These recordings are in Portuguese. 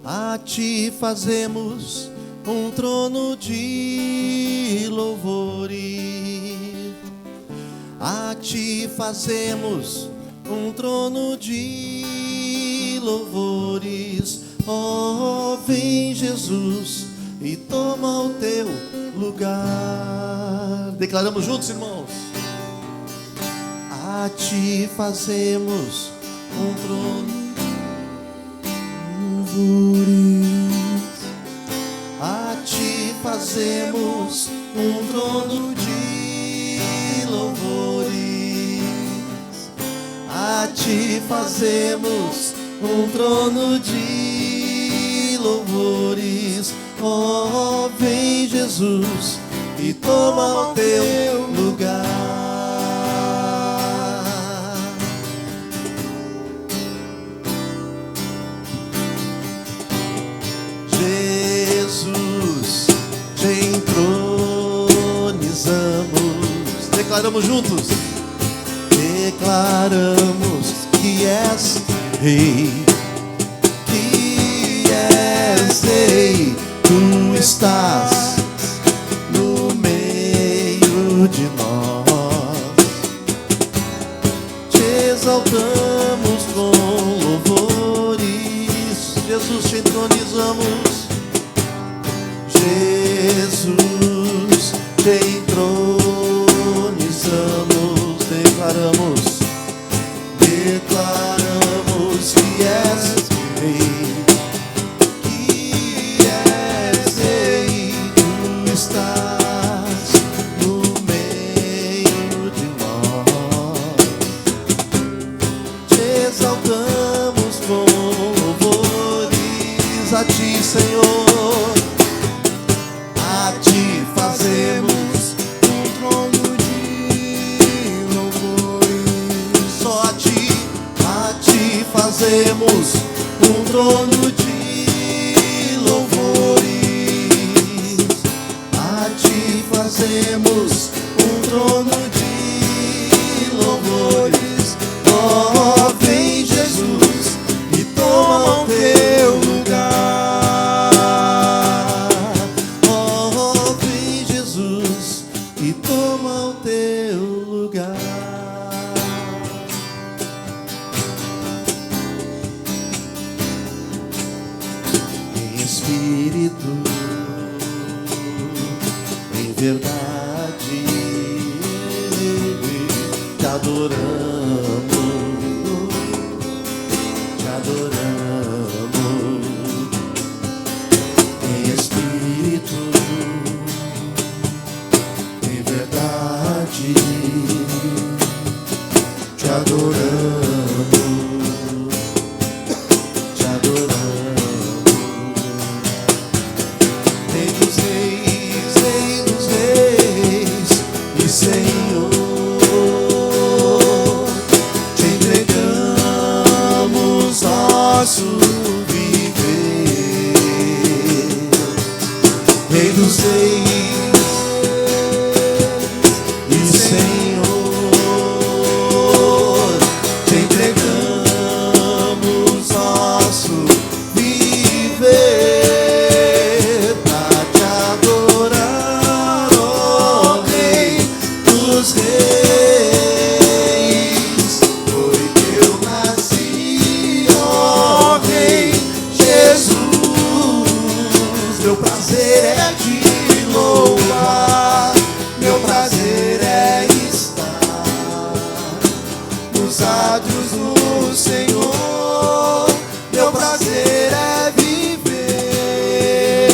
A ti fazemos um trono de louvores. A ti fazemos um trono de louvores. Oh, vem Jesus e toma o teu lugar. Declaramos juntos, irmãos. A ti fazemos um trono de louvores. A ti fazemos um trono de louvores. A ti fazemos um trono de louvores. Oh, vem Jesus e toma o teu lugar. Jesus, te entronizamos. Declaramos juntos. Declaramos que és rei, que és rei. Tu estás no meio de nós. Te exaltamos com louvores. Jesus, te entronizamos. Jesus, te entronizamos. Declaramos que és rei, que és rei. Tu estás no meio de nós. Te exaltamos com louvores. A ti, Senhor, a ti fazemos um trono de louvores. Só a ti fazemos um trono de louvores. A ti fazemos um trono de louvores. Oh, vem Jesus e toma o teu lugar. Oh, vem Jesus e toma o teu lugar. Espírito, em verdade, te adoramos, te adoramos. Em espírito, em verdade, te adoramos, te adoramos. Senhor, te entregamos nosso viver. Rei dos reis e Senhor, te entregamos nosso viver pra te adorar, ó Rei dos reis. Foi que eu nasci, ó Rei Jesus. Meu prazer é te louvar, meu prazer é estar nos átrios do Senhor. Meu prazer é viver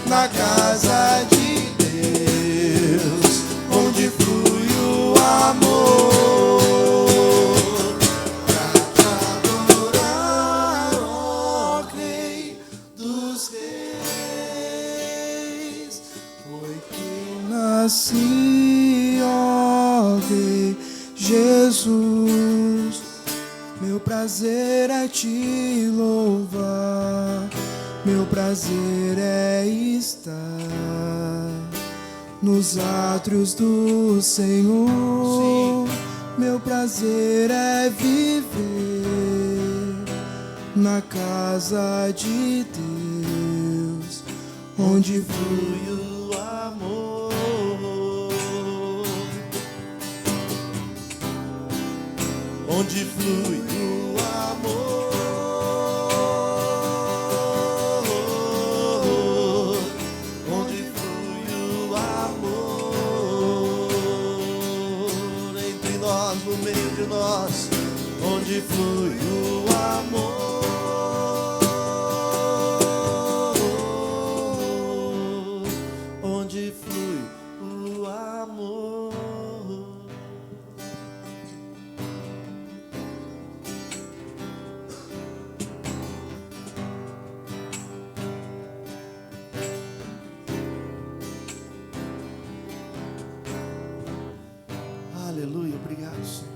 na casa de Deus, onde flui o amor, pra te adorar, ó Rei dos reis. Foi que nasci, ó Rei Jesus. Meu prazer é te louvar, meu prazer é estar nos átrios do Senhor. Sim. Meu prazer é viver na casa de Deus, onde flui o amor, onde flui o amor, onde flui o amor, entre nós, no meio de nós, onde flui o amor, onde flui o amor. Aleluia, obrigado, Senhor.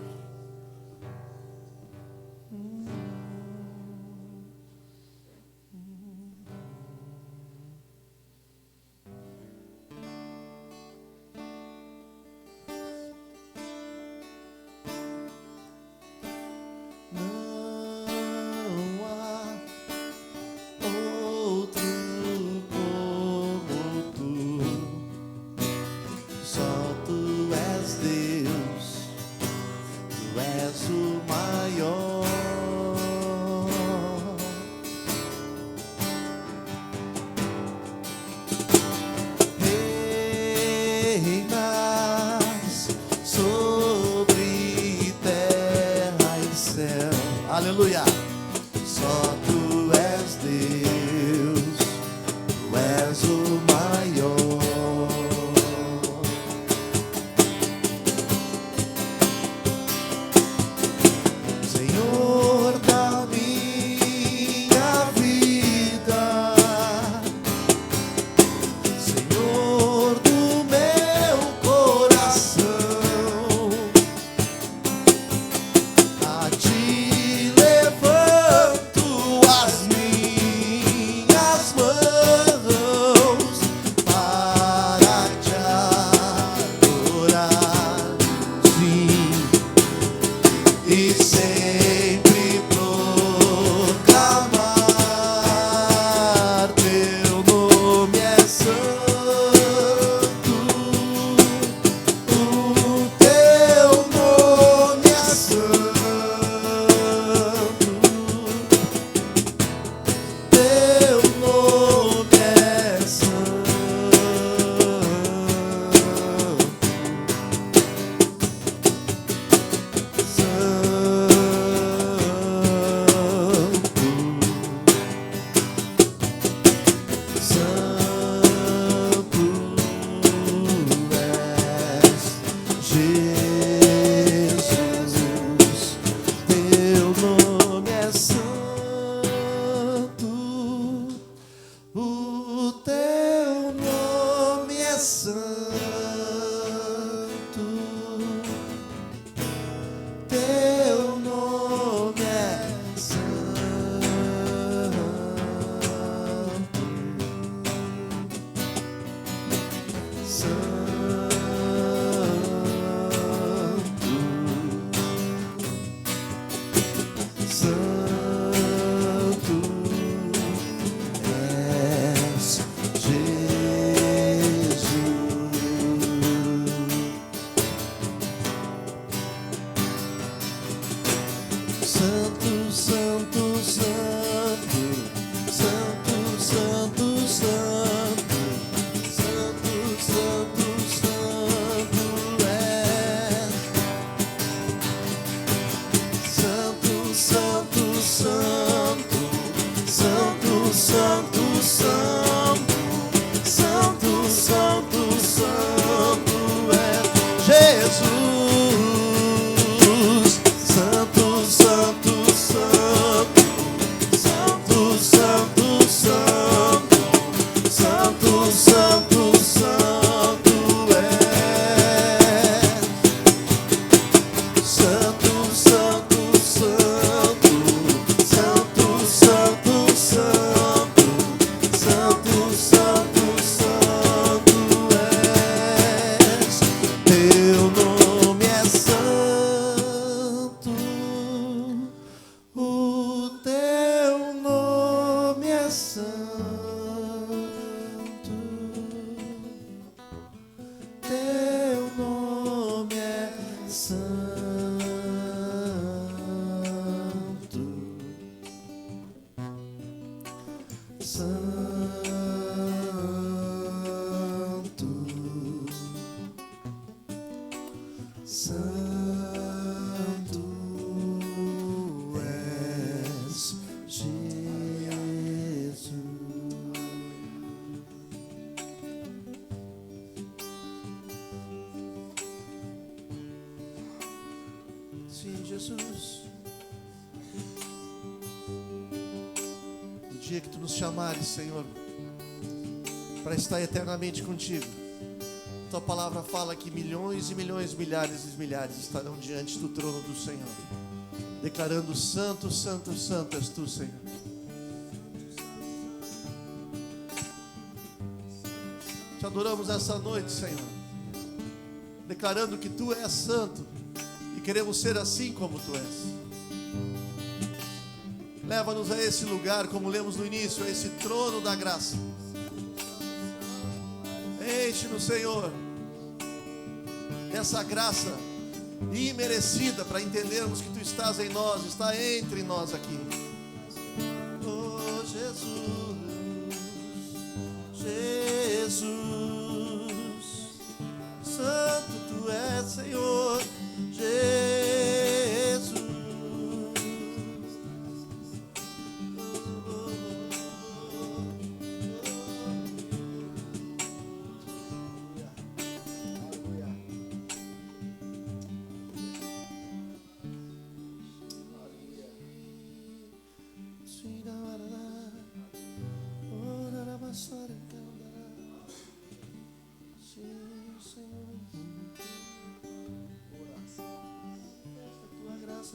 Aleluia. Só tu és Deus, tu és o maior. Senhor da minha vida, Senhor do meu coração, a ti levanto as minhas mãos para te adorar, sim, e sempre proclamar teu nome é santo, o teu nome é santo, teu nome é santo, és Jesus, teu nome é santo, o teu nome é santo, teu nome é santo, és Jesus. Santo, santo, santo, santo, santo, santo, santo, santo, santo és. Santo, santo, santo, santo, santo, santo, santo, santo, santo és Jesus. Santo, santo, santo, santo, santo, santo, santo, santo, santo és. Santo, santo, santo, santo, santo, santo, santo, teu nome é santo. Jesus, no dia que tu nos chamares, Senhor, para estar eternamente contigo, tua palavra fala que milhões e milhões, milhares e milhares estarão diante do trono do Senhor, declarando: santo, santo, santo és tu, Senhor. Te adoramos essa noite, Senhor, declarando que tu és santo. Queremos ser assim como tu és. Leva-nos a esse lugar, como lemos no início, a esse trono da graça. Enche-nos, Senhor, dessa graça imerecida, para entendermos que tu estás em nós, está entre nós aqui. Oh Jesus, Jesus, santo tu és, Senhor. Jesus,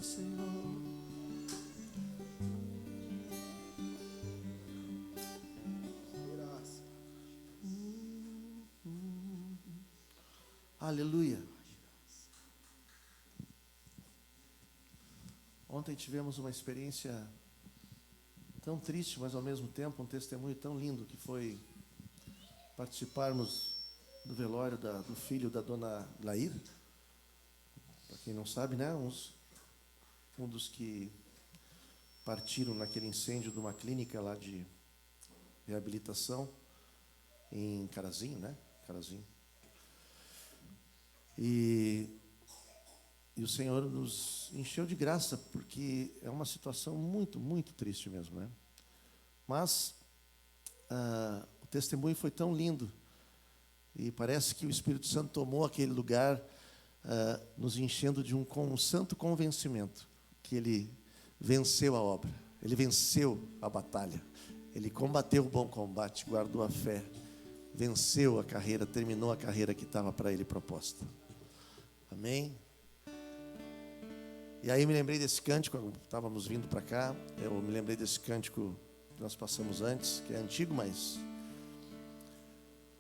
Senhor. Aleluia. Ontem tivemos uma experiência tão triste, mas ao mesmo tempo um testemunho tão lindo, que foi participarmos do velório do filho da dona Lair. Para quem não sabe, né? Um dos que partiram naquele incêndio de uma clínica lá de reabilitação em Carazinho, né? Carazinho. E o Senhor nos encheu de graça, porque é uma situação muito, muito triste mesmo, né? Mas o testemunho foi tão lindo, e parece que o Espírito Santo tomou aquele lugar, nos enchendo de um santo convencimento que ele venceu a obra, ele venceu a batalha, ele combateu o bom combate, guardou a fé, venceu a carreira, terminou a carreira que estava para ele proposta. Amém? E aí me lembrei desse cântico, quando estávamos vindo para cá, eu me lembrei desse cântico que nós passamos antes, que é antigo, mas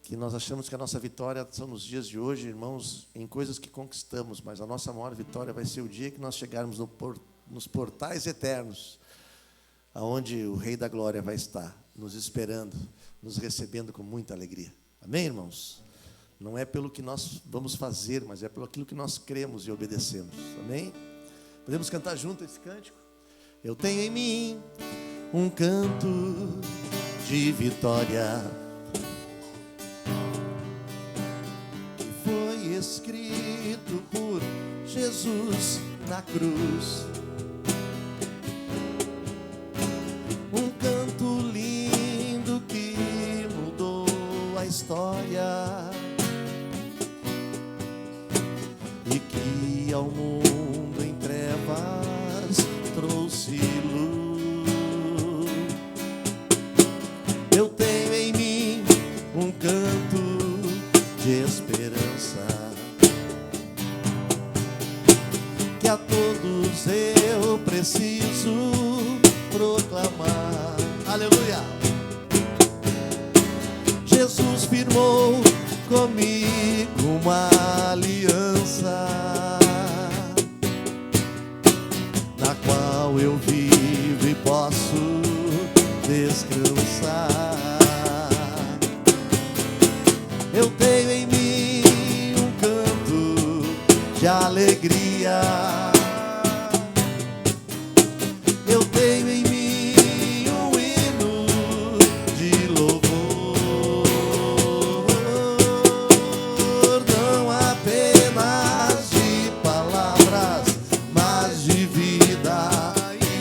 que nós achamos que a nossa vitória são nos dias de hoje, irmãos, em coisas que conquistamos, mas a nossa maior vitória vai ser o dia que nós chegarmos nos portais eternos, aonde o Rei da Glória vai estar, nos esperando, nos recebendo com muita alegria. Amém, irmãos? Não é pelo que nós vamos fazer, mas é pelo aquilo que nós cremos e obedecemos. Amém? Podemos cantar junto esse cântico? Eu tenho em mim um canto de vitória, que foi escrito por Jesus na cruz. Um canto lindo que mudou a história e que ao mundo em trevas trouxe luz. Eu tenho em mim um canto de esperança, que a todos eu preciso proclamar. Aleluia! Jesus firmou comigo uma aliança, na qual eu vivo e posso descansar. Eu tenho em mim um canto de alegria. Eu tenho em mim um hino de louvor, não apenas de palavras, mas de vida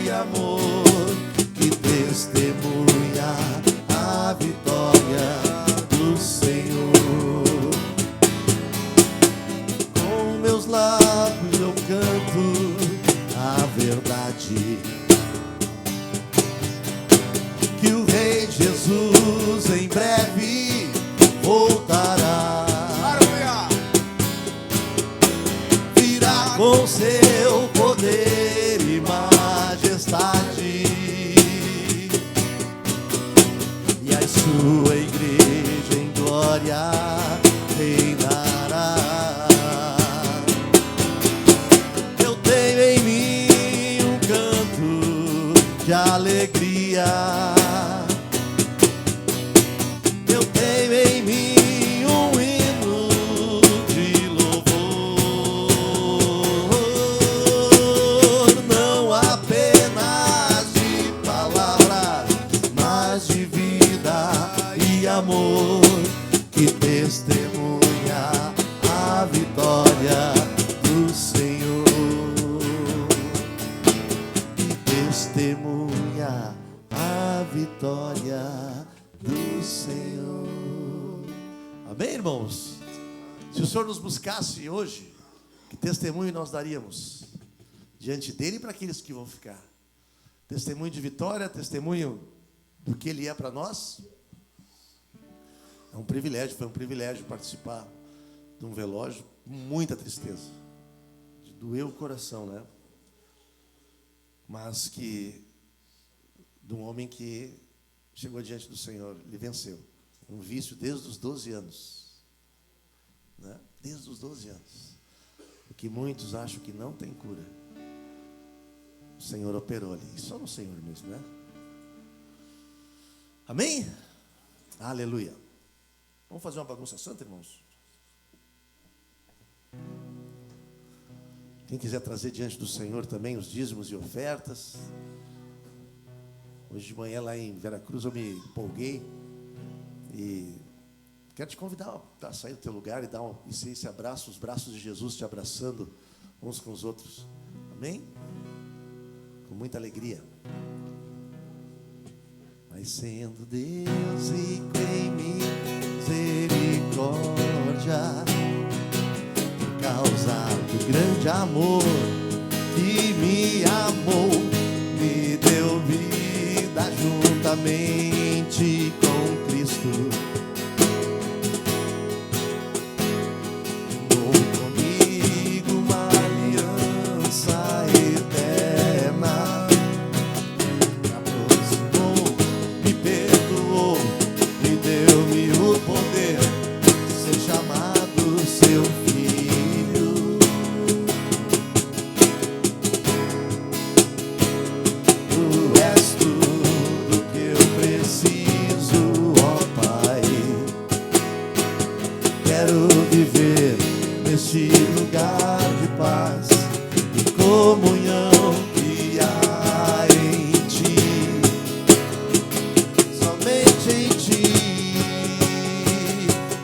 e amor, que testemunha a vitória do Senhor. Com meus lábios eu canto a verdade, que o Rei Jesus em breve voltará. Virá com seu poder e majestade, e a sua igreja em glória reinará. Eu tenho em mim um canto de alegria. Eu tenho em mim um hino de louvor, não apenas de palavras, mas de vida e amor, que testemunha a vitória do Senhor, que testemunha a vitória do Senhor. Amém, irmãos? Se o Senhor nos buscasse hoje, que testemunho nós daríamos diante dele e para aqueles que vão ficar? Testemunho de vitória, testemunho do que ele é para nós. É um privilégio, foi um privilégio participar de um velório com muita tristeza. Doeu o coração, né? Mas que de um homem que chegou diante do Senhor, ele venceu um vício desde os 12 anos, né? Desde os 12 anos, o que muitos acham que não tem cura, o Senhor operou ali, só no Senhor mesmo, né? Amém? Aleluia. Vamos fazer uma bagunça santa, irmãos? Quem quiser trazer diante do Senhor também os dízimos e ofertas. Hoje de manhã lá em Veracruz eu me empolguei e quero te convidar a sair do teu lugar e dar esse abraço, os braços de Jesus te abraçando uns com os outros. Amém? Com muita alegria. Mas sendo Deus rico em misericórdia, por causa do grande amor que me amou, me deu vida juntamente com Cristo. Tomou comigo uma aliança eterna, me aproximou, me perdoou, me deu-me o poder de ser chamado seu filho. Tu és tudo que eu preciso, ó Pai. Quero viver neste lugar de paz e comunhão que há em Ti, somente em Ti.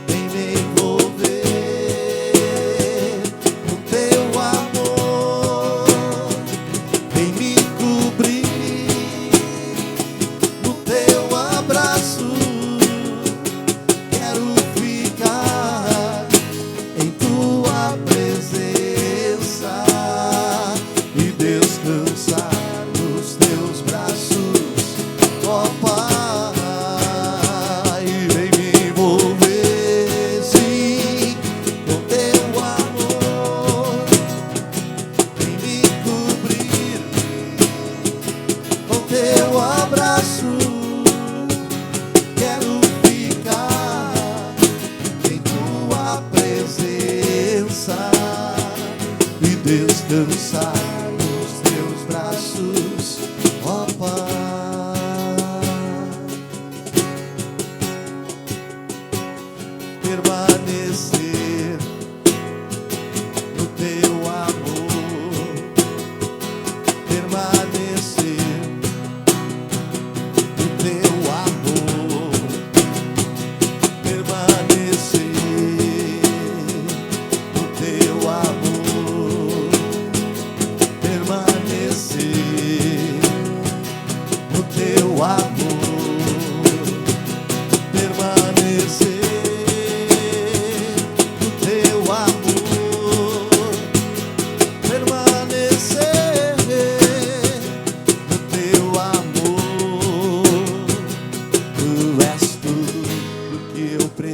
Vem me envolver no Teu amor, vem me cobrir no Teu abraço. Quero ficar em Tua presença e descansar nos Teus braços, ó Pai. Vem me envolver, sim, com Teu amor, vem me cobrir com Teu abraço. Quero ficar em Tua presença e descansar nos Teus braços, ó Pai.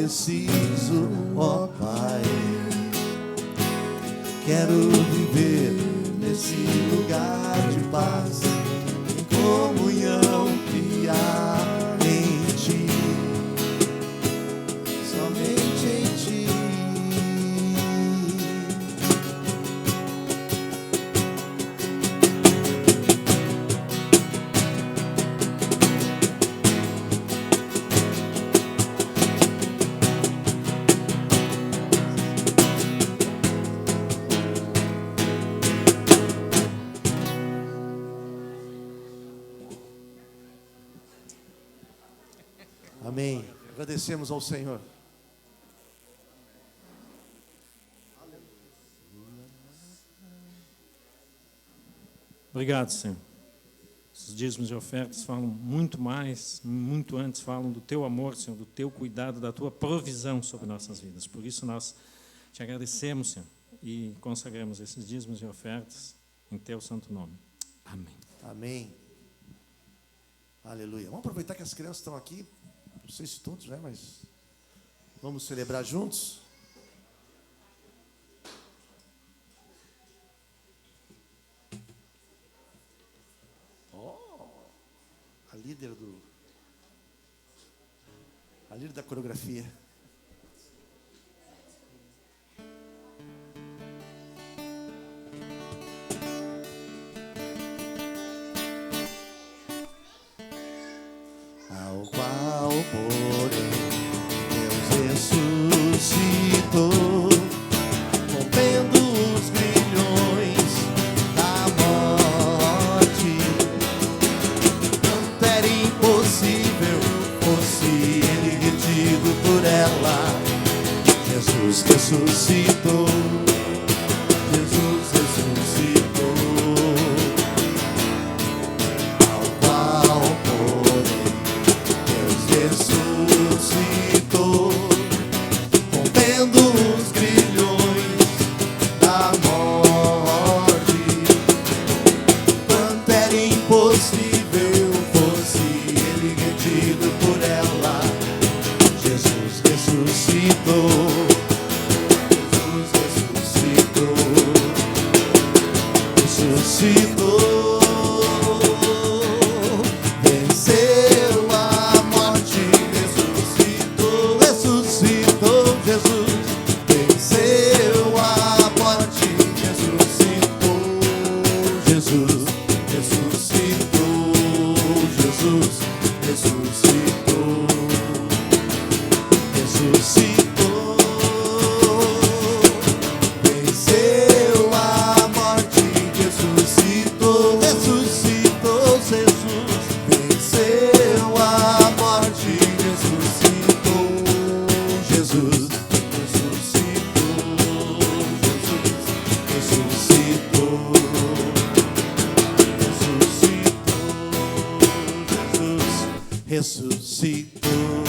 preciso, ó Pai. Quero viver nesse lugar de paz, em comunhão que há em Ti, somente em Ti. Amém. Agradecemos ao Senhor. Obrigado, Senhor. Os dízimos e ofertas falam muito mais, muito antes, falam do Teu amor, Senhor, do Teu cuidado, da Tua provisão sobre nossas vidas. Por isso nós Te agradecemos, Senhor, e consagramos esses dízimos e ofertas em Teu santo nome. Amém. Amém. Aleluia. Vamos aproveitar que as crianças estão aqui. Não sei se todos, né? Mas vamos celebrar juntos. A líder da coreografia. Ao qual, porém, Deus ressuscitou, rompendo os grilhões da morte. Tanto era impossível fosse Ele retido por ela. Jesus ressuscitou. Jesus ressuscitou. Ao qual, porém, ressuscitou, rompendo os grilhões da morte. Quanto era impossível fosse Ele retido por ela. Jesus ressuscitou. Jesus ressuscitou. Ressuscitou. Venceu a morte. Ressuscitou. Ressuscitou. Jesus venceu a morte. Ressuscitou. Jesus ressuscitou. Jesus ressuscitou. Ressuscitou. Venceu a morte. Ressuscitou. Ressuscitou. Jesus venceu a morte. Ressuscitou. Jesus ressuscitou. Jesus ressuscitou. Ressuscitou. Jesus ressuscitou.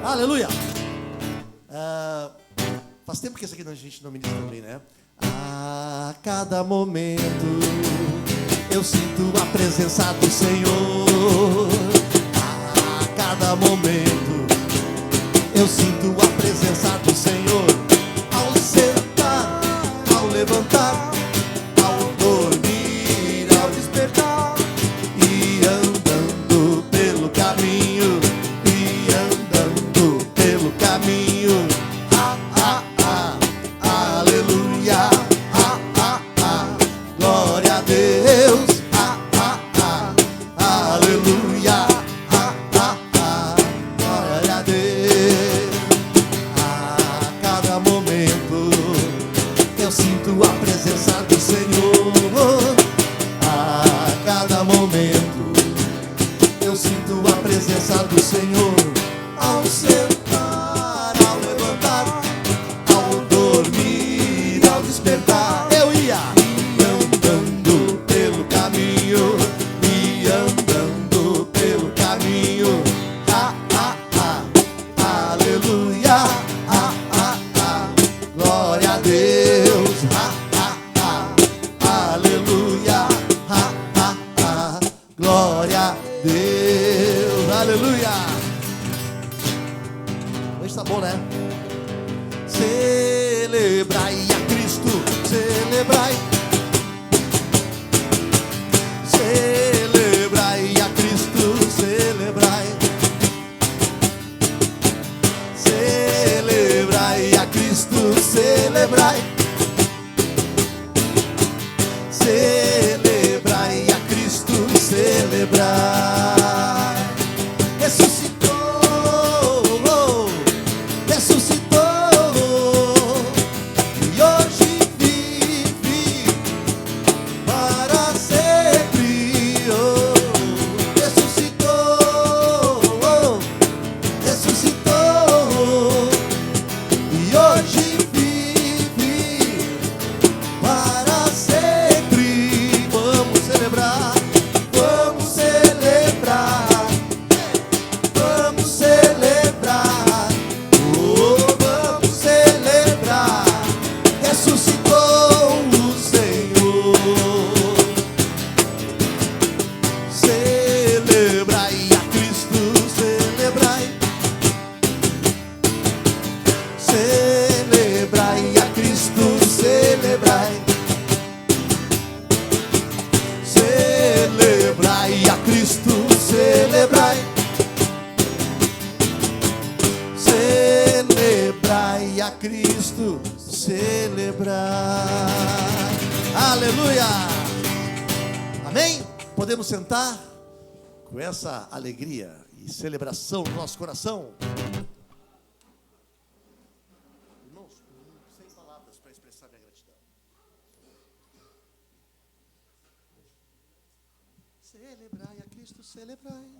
Aleluia! Faz tempo que esse aqui a gente não ministra também, né? A cada momento eu sinto a presença do Senhor. A cada momento eu sinto a presença do Senhor. Ao sentar, ao levantar, ao dormir, ao despertar, e andando pelo caminho, e andando pelo caminho. Aleluia. Glória a Deus. Aleluia. Glória a Deus. A cada momento eu sinto a presença do Senhor. A cada momento eu sinto a presença do Senhor. Ao sentar, ao levantar, ao dormir, ao despertar, eu ia andando pelo caminho, e andando pelo caminho. Aleluia. Glória a Deus. Aleluia. bom, né? Celebrai a Cristo, celebrai. Celebrai a Cristo, celebrai. Celebrai a Cristo, celebrai. Celebrai a Cristo, celebrai. Ressuscitou, ressuscitou, e hoje vive para sempre. Oh, ressuscitou, ressuscitou, e hoje vive para sempre. Vamos celebrar, vamos celebrar, vamos celebrar, oh, vamos celebrar. Ressuscitou o Senhor. Celebrai a Cristo, celebrai. Celebrai a Cristo, celebrai. Celebrai a Cristo, celebrai. Celebrai a Cristo, celebrai. Aleluia! Amém? Podemos sentar com essa alegria e celebração no nosso coração. Irmãos, sem palavras para expressar minha gratidão. Celebrai a Cristo, celebrai.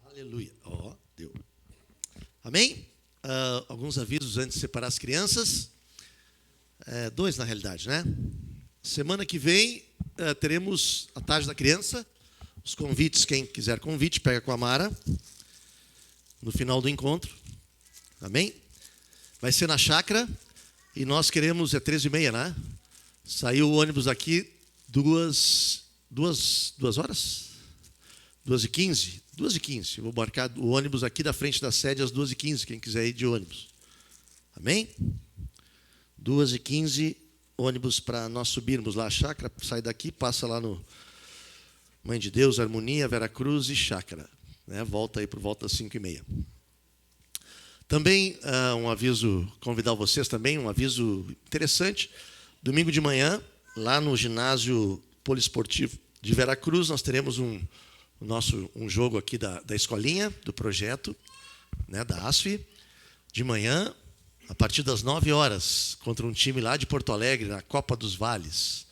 Aleluia. Ó, deu. Amém? Alguns avisos antes de separar as crianças. Dois, na realidade, né? Semana que vem teremos a tarde da criança. Os convites, quem quiser convite, pega com a Mara. No final do encontro. Amém? Vai ser na chácara. E nós queremos, 13h30, né? Saiu o ônibus aqui, 2 horas? 2h15? 2h15. Eu vou marcar o ônibus aqui da frente da sede às 2h15, quem quiser ir de ônibus. Amém? 2h15, ônibus para nós subirmos lá a chácara, sai daqui, passa lá no Mãe de Deus, Harmonia, Vera Cruz e chácara. Né? Volta aí por volta das 5h30. Também um aviso, convidar vocês também, um aviso interessante. Domingo de manhã, lá no ginásio poliesportivo de Vera Cruz, nós teremos um jogo aqui da escolinha, do projeto, né, da ASF, de manhã, a partir das 9 horas, contra um time lá de Porto Alegre, na Copa dos Vales.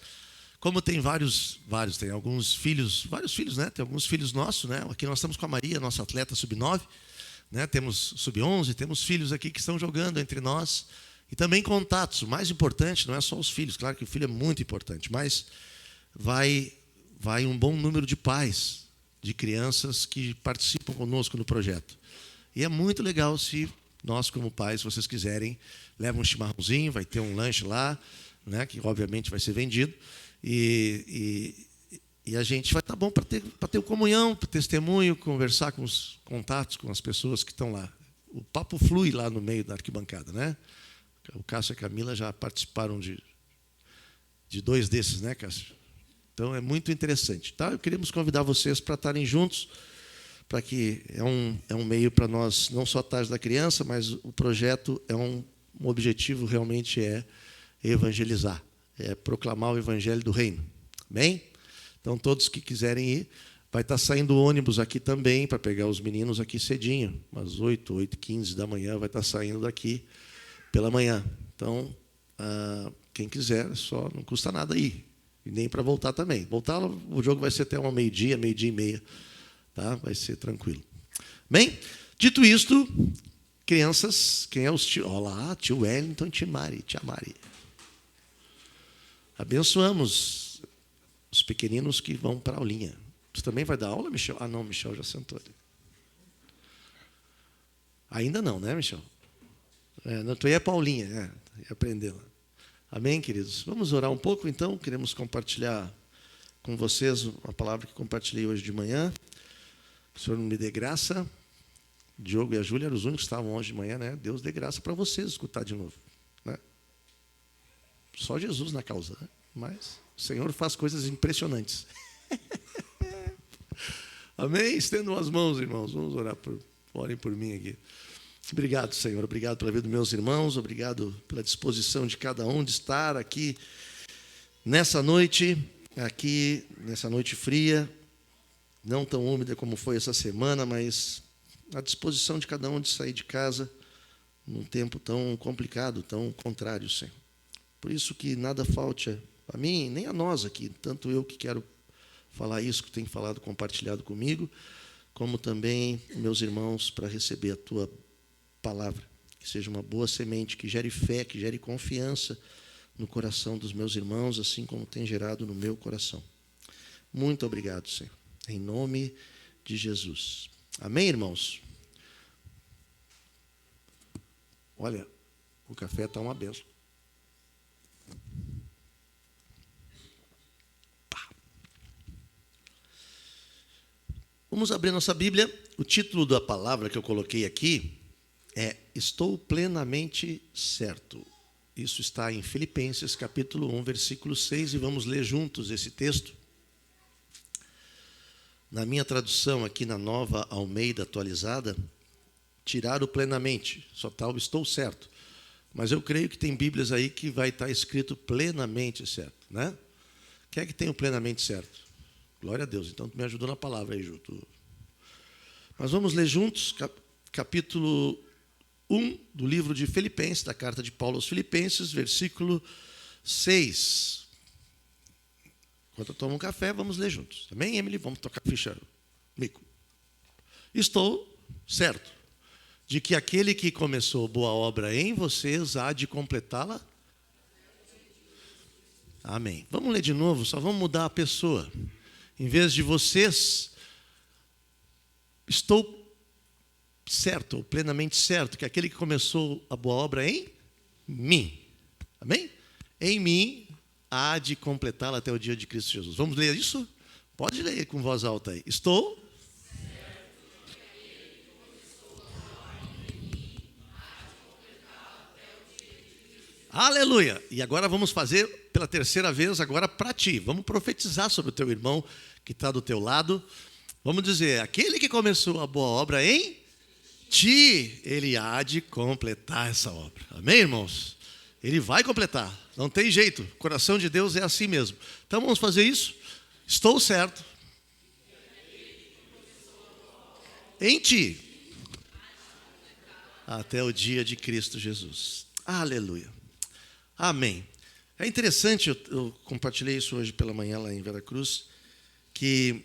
Como tem vários, tem alguns filhos, vários filhos, né? Tem alguns filhos nossos, né? Aqui nós estamos com a Maria, nossa atleta sub-9, né? Temos sub-11, temos filhos aqui que estão jogando entre nós. E também contatos. O mais importante não é só os filhos, claro que o filho é muito importante, mas vai um bom número de pais, de crianças que participam conosco no projeto. E é muito legal se nós, como pais, se vocês quiserem, levam um chimarrãozinho, vai ter um lanche lá, né, que obviamente vai ser vendido, e a gente vai estar bom para ter comunhão, para testemunho, conversar com os contatos, com as pessoas que estão lá. O papo flui lá no meio da arquibancada, né? O Cássio e a Camila já participaram de 2 desses, né, Cássio? Então, é muito interessante. Tá? Queremos convidar vocês para estarem juntos, para que é um meio para nós, não só a tarde da criança, mas o projeto um objetivo realmente é evangelizar, é proclamar o evangelho do reino. Amém? Então, todos que quiserem ir, vai estar saindo o ônibus aqui também, para pegar os meninos aqui cedinho, umas 8h15 da manhã, vai estar saindo daqui pela manhã. Então, quem quiser, só não custa nada ir. E nem para voltar também. Voltar, o jogo vai ser até uma meio-dia e meia. Tá? Vai ser tranquilo. Bem, dito isto, crianças, quem é os tio? Olá, tio Wellington e tia Mari. Abençoamos os pequeninos que vão para a aulinha. Você também vai dar aula, Michel? Ah, não, Michel já sentou ali. Ainda não, né, Michel? Tu ia para a aulinha, ia aprender lá. Amém, queridos? Vamos orar um pouco, então. Queremos compartilhar com vocês uma palavra que compartilhei hoje de manhã. O Senhor me dê graça. O Diogo e a Júlia eram os únicos que estavam hoje de manhã, né? Deus dê graça para vocês escutar de novo, né? Só Jesus na causa, né? Mas o Senhor faz coisas impressionantes. Amém? Estendam as mãos, irmãos. Vamos orar orem por mim aqui. Obrigado, Senhor. Obrigado pela vida dos meus irmãos. Obrigado pela disposição de cada um de estar aqui nessa noite fria, não tão úmida como foi essa semana, mas a disposição de cada um de sair de casa num tempo tão complicado, tão contrário, Senhor. Por isso que nada falte a mim, nem a nós aqui, tanto eu que quero falar isso, que tem falado, compartilhado comigo, como também meus irmãos, para receber a Tua palavra, que seja uma boa semente, que gere fé, que gere confiança no coração dos meus irmãos, assim como tem gerado no meu coração. Muito obrigado, Senhor. Em nome de Jesus. Amém, irmãos? Olha, o café está uma benção. Vamos abrir nossa Bíblia. O título da palavra que eu coloquei aqui é Estou plenamente certo. Isso está em Filipenses, capítulo 1, versículo 6, e vamos ler juntos esse texto. Na minha tradução aqui na Nova Almeida atualizada, tiraram plenamente, só está o estou certo. Mas eu creio que tem Bíblias aí que vai estar escrito plenamente certo, né? Quem é que tem o plenamente certo? Glória a Deus. Então, tu me ajudou na palavra aí, Ju. Mas vamos ler juntos, capítulo 1 do livro de Filipenses, da carta de Paulo aos Filipenses, versículo 6. Enquanto eu tomo um café, vamos ler juntos. Amém, Emily? Vamos tocar ficha, mico. Estou certo de que aquele que começou boa obra em vocês há de completá-la. Amém. Vamos ler de novo, só vamos mudar a pessoa. Em vez de vocês, estou certo, ou plenamente certo, que aquele que começou a boa obra em mim. Amém? Em mim há de completá-la até o dia de Cristo Jesus. Vamos ler isso? Pode ler com voz alta aí. Estou Aleluia! E agora vamos fazer pela terceira vez agora para ti. Vamos profetizar sobre o teu irmão que está do teu lado. Vamos dizer, aquele que começou a boa obra em ti, ele há de completar essa obra. Amém, irmãos? Ele vai completar. Não tem jeito. O coração de Deus é assim mesmo. Então vamos fazer isso? Estou certo. Em ti. Até o dia de Cristo Jesus. Aleluia. Amém. É interessante, eu compartilhei isso hoje pela manhã lá em Veracruz, que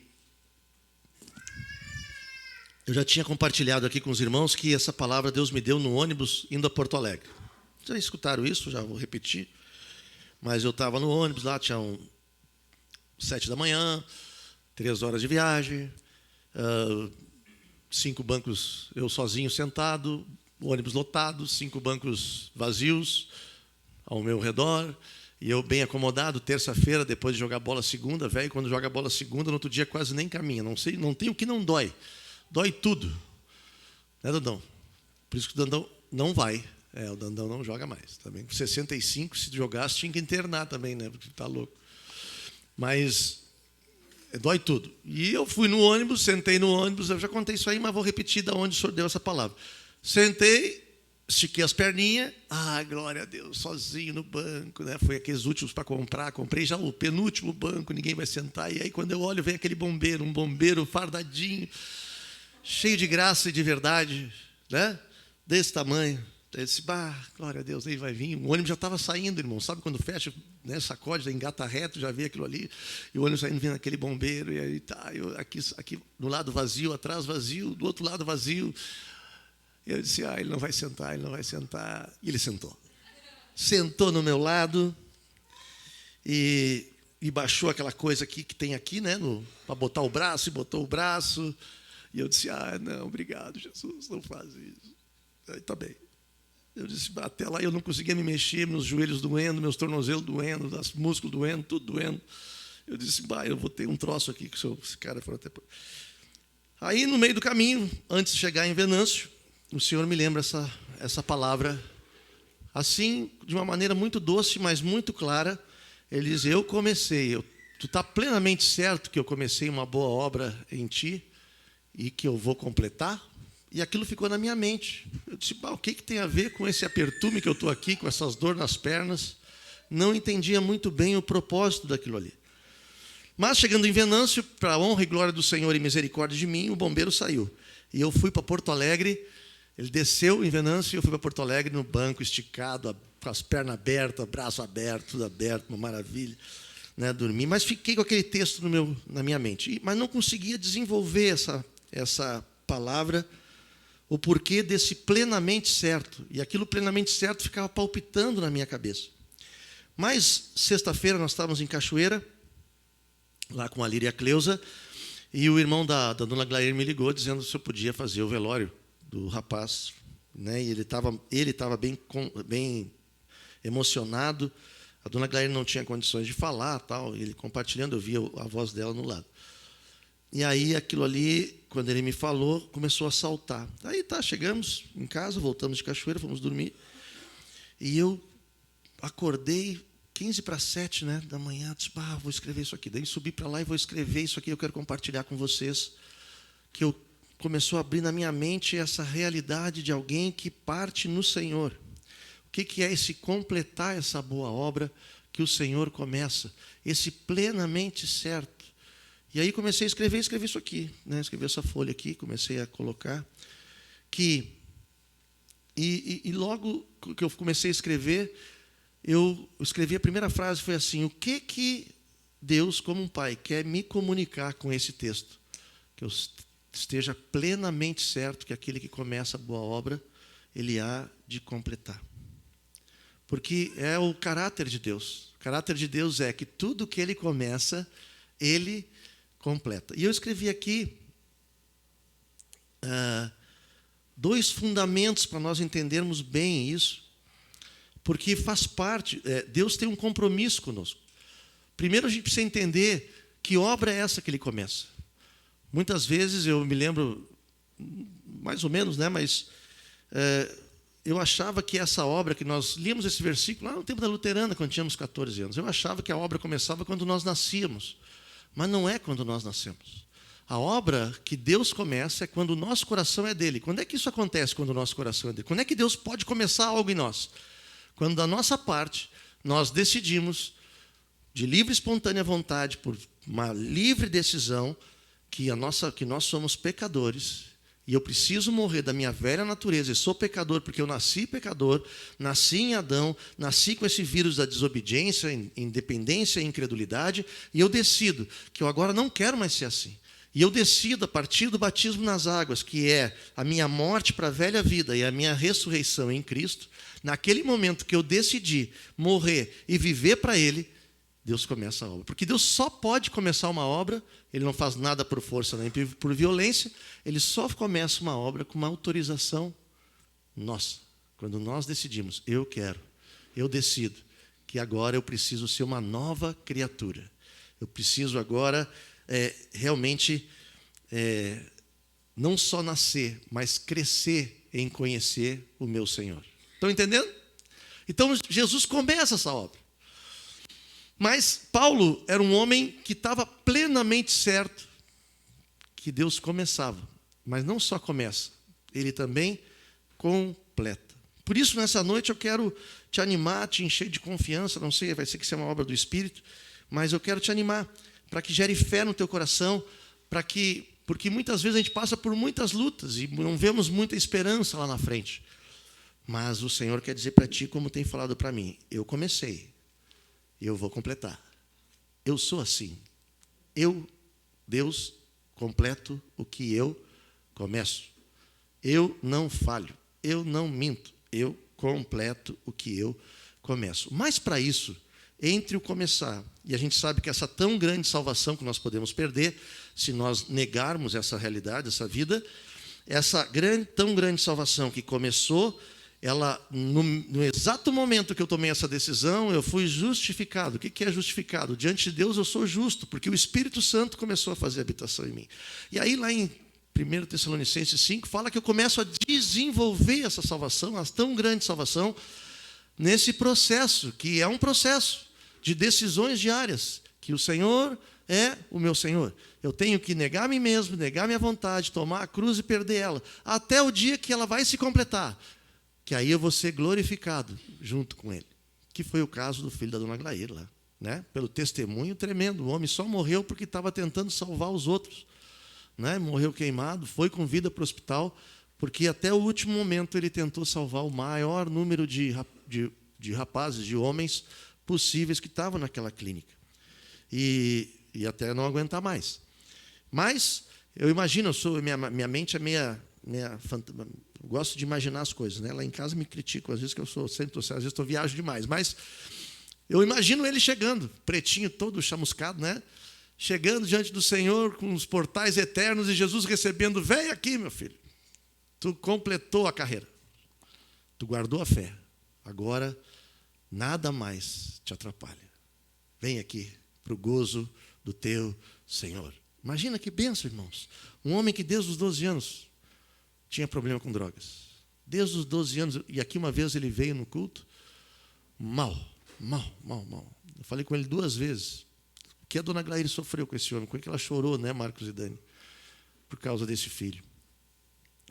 eu já tinha compartilhado aqui com os irmãos que essa palavra Deus me deu no ônibus indo a Porto Alegre. Já escutaram isso? Já vou repetir. Mas eu estava no ônibus lá, tinha 7 da manhã, 3 horas de viagem, 5 bancos, eu sozinho sentado, o ônibus lotado, 5 bancos vazios ao meu redor, e eu bem acomodado, terça-feira, depois de jogar bola segunda, velho, quando joga bola segunda, no outro dia quase nem caminha, não sei, não tem o que não dói, dói tudo, né, Dandão? Por isso que o Dandão não vai, o Dandão não joga mais, também, com 65, se jogasse, tinha que internar também, né, porque tá louco, mas dói tudo, e eu fui no ônibus, sentei no ônibus, eu já contei isso aí, mas vou repetir de onde o senhor deu essa palavra, sentei, estiquei as perninhas, glória a Deus, sozinho no banco, né? Foi aqueles últimos para comprar, comprei já o penúltimo banco, ninguém vai sentar, e aí quando eu olho, vem aquele bombeiro, um bombeiro fardadinho, cheio de graça e de verdade, né? Desse tamanho, Eu disse, glória a Deus, aí vai vir. O ônibus já estava saindo, irmão. Sabe quando fecha, né, sacode, engata reto, já vê aquilo ali. E o ônibus saindo, vindo aquele bombeiro. E aí tá, eu aqui do lado vazio, atrás vazio, do outro lado vazio. Eu disse, ele não vai sentar, ele não vai sentar. E ele sentou. Sentou no meu lado e baixou aquela coisa aqui que tem aqui, né, para botar o braço, e botou o braço. E eu disse, não, obrigado, Jesus, não faz isso. Aí tá bem. Eu disse, até lá eu não conseguia me mexer, meus joelhos doendo, meus tornozelos doendo, os músculos doendo, tudo doendo. Eu disse, eu vou ter um troço aqui, que esse cara foi até... Aí, no meio do caminho, antes de chegar em Venâncio, o Senhor me lembra essa palavra, assim, de uma maneira muito doce, mas muito clara. Ele diz, eu comecei, tu está plenamente certo que eu comecei uma boa obra em ti e que eu vou completar? E aquilo ficou na minha mente. Eu disse, o que tem a ver com esse apertume que eu estou aqui, com essas dores nas pernas? Não entendia muito bem o propósito daquilo ali. Mas, chegando em Venâncio, para a honra e glória do Senhor e misericórdia de mim, o bombeiro saiu. E eu fui para Porto Alegre, ele desceu em Venâncio e eu fui para Porto Alegre no banco, esticado, com as pernas abertas, braço aberto, tudo aberto, uma maravilha, né, dormi. Mas fiquei com aquele texto na minha mente. Mas não conseguia desenvolver essa palavra, o porquê desse plenamente certo. E aquilo plenamente certo ficava palpitando na minha cabeça. Mas, sexta-feira, nós estávamos em Cachoeira, lá com a Líria e a Cleusa, e o irmão da dona Glair me ligou, dizendo se eu podia fazer o velório do rapaz. Né? E ele estava bem emocionado. A dona Glair não tinha condições de falar, tal, ele compartilhando, eu via a voz dela no lado. E aí, aquilo ali, quando ele me falou, começou a saltar. Aí chegamos em casa, voltamos de Cachoeira, fomos dormir. E eu acordei 6:45, né, da manhã, disse, vou escrever isso aqui. Daí subi para lá e vou escrever isso aqui, eu quero compartilhar com vocês. Que começou a abrir na minha mente essa realidade de alguém que parte no Senhor. O que é esse completar essa boa obra que o Senhor começa? Esse plenamente certo. E aí comecei a escrevi isso aqui, né? Escrevi essa folha aqui, comecei a colocar que e logo que eu comecei a escrever, eu escrevi a primeira frase, foi assim: o que Deus, como um pai, quer me comunicar com esse texto? Que eu esteja plenamente certo que aquele que começa a boa obra, ele há de completar. Porque é o caráter de Deus. O caráter de Deus é que tudo que ele começa, ele completa. E eu escrevi aqui 2 fundamentos para nós entendermos bem isso, porque faz parte, Deus tem um compromisso conosco. Primeiro a gente precisa entender que obra é essa que ele começa. Muitas vezes eu me lembro, mais ou menos, né, mas eu achava que essa obra, que nós líamos esse versículo lá no tempo da luterana, quando tínhamos 14 anos, eu achava que a obra começava quando nós nascíamos. Mas não é quando nós nascemos. A obra que Deus começa é quando o nosso coração é dele. Quando é que isso acontece quando o nosso coração é dele? Quando é que Deus pode começar algo em nós? Quando da nossa parte nós decidimos, de livre e espontânea vontade, por uma livre decisão, que nós somos pecadores, e eu preciso morrer da minha velha natureza, e sou pecador porque eu nasci pecador, nasci em Adão, nasci com esse vírus da desobediência, independência e incredulidade, e eu decido que eu agora não quero mais ser assim. E eu decido, a partir do batismo nas águas, que é a minha morte para a velha vida e a minha ressurreição em Cristo, naquele momento que eu decidi morrer e viver para Ele, Deus começa a obra. Porque Deus só pode começar uma obra, Ele não faz nada por força nem por violência, Ele só começa uma obra com uma autorização nossa. Quando nós decidimos, eu decido que agora eu preciso ser uma nova criatura. Eu preciso agora realmente não só nascer, mas crescer em conhecer o meu Senhor. Estão entendendo? Então, Jesus começa essa obra. Mas Paulo era um homem que estava plenamente certo que Deus começava. Mas não só começa, ele também completa. Por isso, nessa noite, eu quero te animar, te encher de confiança. Não sei, vai ser que isso é uma obra do Espírito, mas eu quero te animar para que gere fé no teu coração, porque muitas vezes a gente passa por muitas lutas e não vemos muita esperança lá na frente. Mas o Senhor quer dizer para ti, como tem falado para mim, eu comecei, eu vou completar. Eu sou assim. Eu, Deus, completo o que eu começo. Eu não falho, eu não minto, eu completo o que eu começo. Mas para isso, entre o começar, e a gente sabe que essa tão grande salvação que nós podemos perder, se nós negarmos essa realidade, essa vida, essa tão grande salvação que começou, ela, no exato momento que eu tomei essa decisão, eu fui justificado. O que é justificado? Diante de Deus eu sou justo, porque o Espírito Santo começou a fazer habitação em mim. E aí lá em 1 Tessalonicenses 5, fala que eu começo a desenvolver essa salvação, a tão grande salvação, nesse processo, que é um processo de decisões diárias, que o Senhor é o meu Senhor. Eu tenho que negar a mim mesmo, negar a minha vontade, tomar a cruz e perder ela, até o dia que ela vai se completar, que aí eu vou ser glorificado junto com ele. Que foi o caso do filho da dona Glair lá, né? Pelo testemunho tremendo. O homem só morreu porque estava tentando salvar os outros, né? Morreu queimado, foi com vida para o hospital, porque até o último momento ele tentou salvar o maior número de rapazes, de homens possíveis que estavam naquela clínica. E até não aguentar mais. Mas eu imagino, minha mente é meia eu gosto de imaginar as coisas, né? Lá em casa me critico, às vezes que eu sempre às vezes estou viajo demais, mas eu imagino ele chegando, pretinho, todo chamuscado, né? Chegando diante do Senhor com os portais eternos e Jesus recebendo: vem aqui, meu filho. Tu completou a carreira. Tu guardou a fé. Agora nada mais te atrapalha. Vem aqui para o gozo do teu Senhor. Imagina que bênção, irmãos. Um homem que desde os 12 anos tinha problema com drogas. Desde os 12 anos, e aqui uma vez ele veio no culto, mal. Eu falei com ele 2 vezes. O que a dona Glair sofreu com esse homem? Como é que ela chorou, né, Marcos e Dani? Por causa desse filho.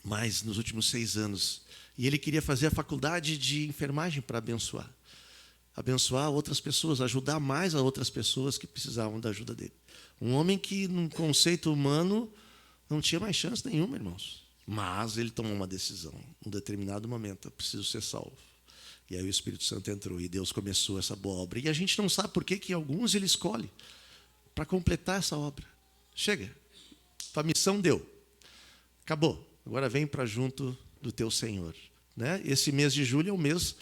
Mas nos últimos 6 anos. E ele queria fazer a faculdade de enfermagem para abençoar. Abençoar outras pessoas, ajudar mais a outras pessoas que precisavam da ajuda dele. Um homem que, num conceito humano, não tinha mais chance nenhuma, irmãos. Mas ele tomou uma decisão, num determinado momento: eu preciso ser salvo. E aí o Espírito Santo entrou e Deus começou essa boa obra. E a gente não sabe por que alguns ele escolhe para completar essa obra. Chega, tua missão deu, acabou. Agora vem para junto do teu Senhor. Né? Esse mês de julho é o mês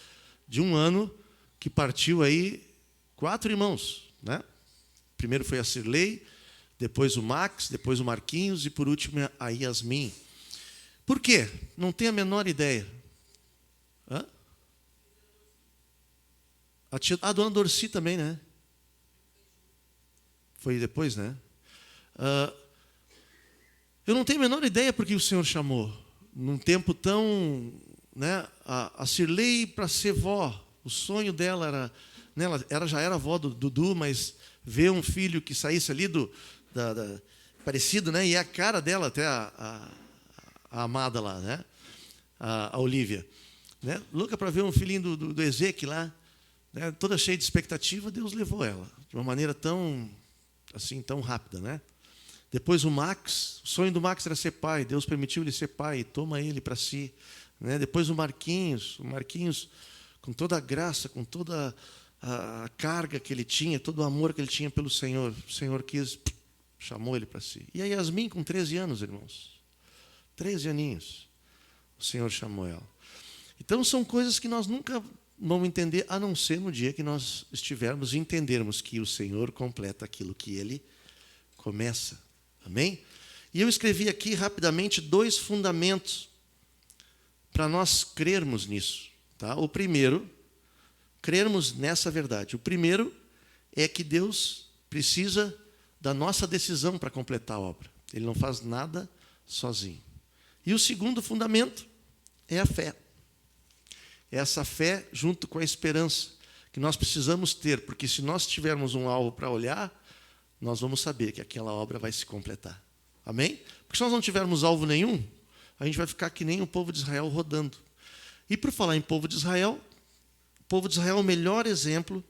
de um ano que partiu aí 4 irmãos. Né? Primeiro foi a Cirlei, depois o Max, depois o Marquinhos e por último a Yasmin. Por quê? Não tenho a menor ideia. Hã? A dona Dorci também, né? Foi depois, né? Eu não tenho a menor ideia porque o Senhor chamou. Num tempo tão... Né, a Cirlei para ser vó. O sonho dela era... Né, ela já era avó do Dudu, mas ver um filho que saísse ali parecido, né? E é a cara dela até a amada lá, né? A Olívia. Né? Louca para ver um filhinho do Ezequiel lá, né? Toda cheia de expectativa, Deus levou ela de uma maneira tão rápida, né? Depois o Max, o sonho do Max era ser pai, Deus permitiu ele ser pai e toma ele para si. Né? Depois o Marquinhos, com toda a graça, com toda a carga que ele tinha, todo o amor que ele tinha pelo Senhor, o Senhor chamou ele para si. E a Yasmin com 13 anos, irmãos. 13 aninhos, o Senhor chamou ela. Então, são coisas que nós nunca vamos entender, a não ser no dia que nós estivermos e entendermos que o Senhor completa aquilo que Ele começa. Amém? E eu escrevi aqui rapidamente 2 fundamentos para nós crermos nisso. Tá? O primeiro, crermos nessa verdade. O primeiro é que Deus precisa da nossa decisão para completar a obra. Ele não faz nada sozinho. E o segundo fundamento é a fé. É essa fé junto com a esperança que nós precisamos ter, porque se nós tivermos um alvo para olhar, nós vamos saber que aquela obra vai se completar. Amém? Porque se nós não tivermos alvo nenhum, a gente vai ficar que nem o povo de Israel rodando. E por falar em povo de Israel é o melhor exemplo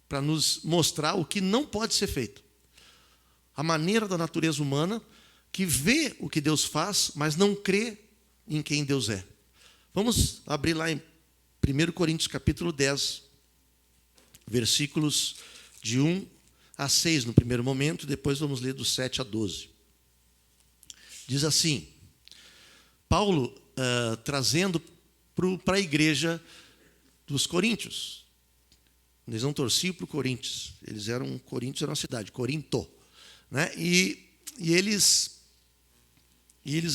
para nos mostrar o que não pode ser feito. A maneira da natureza humana que vê o que Deus faz, mas não crê em quem Deus é. Vamos abrir lá em 1 Coríntios capítulo 10, versículos de 1 a 6 no primeiro momento, depois vamos ler do 7 a 12. Diz assim, Paulo trazendo para a igreja dos coríntios. Eles não torciam para o Coríntios, Coríntios era uma cidade, Corinto, né? E eles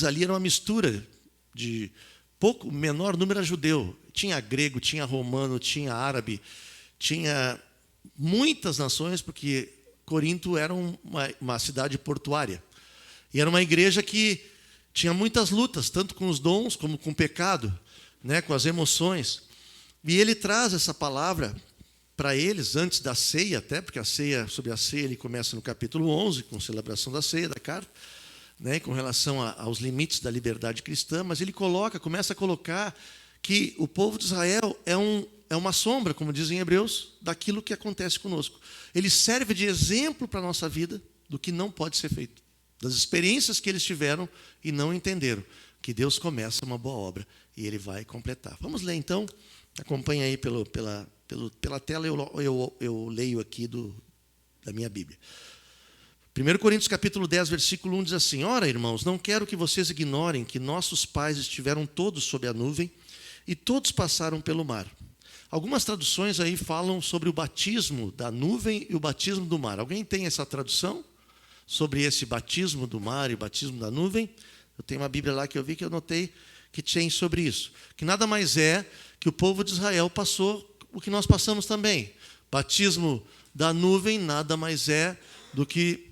ali eram uma mistura de menor número era judeu, tinha grego, tinha romano, tinha árabe, tinha muitas nações, porque Corinto era uma cidade portuária. E era uma igreja que tinha muitas lutas, tanto com os dons como com o pecado, né, com as emoções. E ele traz essa palavra para eles antes da ceia, até, porque sobre a ceia ele começa no capítulo 11, com a celebração da ceia, da carta, né, com relação aos limites da liberdade cristã, mas ele começa a colocar que o povo de Israel é uma sombra, como dizem em Hebreus, daquilo que acontece conosco. Ele serve de exemplo para a nossa vida do que não pode ser feito, das experiências que eles tiveram e não entenderam, que Deus começa uma boa obra e Ele vai completar. Vamos ler então, acompanha aí pela tela, eu leio aqui da minha Bíblia. 1 Coríntios capítulo 10, versículo 1 diz assim: Ora, irmãos, não quero que vocês ignorem que nossos pais estiveram todos sob a nuvem e todos passaram pelo mar. Algumas traduções aí falam sobre o batismo da nuvem e o batismo do mar. Alguém tem essa tradução sobre esse batismo do mar e o batismo da nuvem? Eu tenho uma Bíblia lá que eu vi que eu notei que tem sobre isso. Que nada mais é que o povo de Israel passou o que nós passamos também. Batismo da nuvem nada mais é do que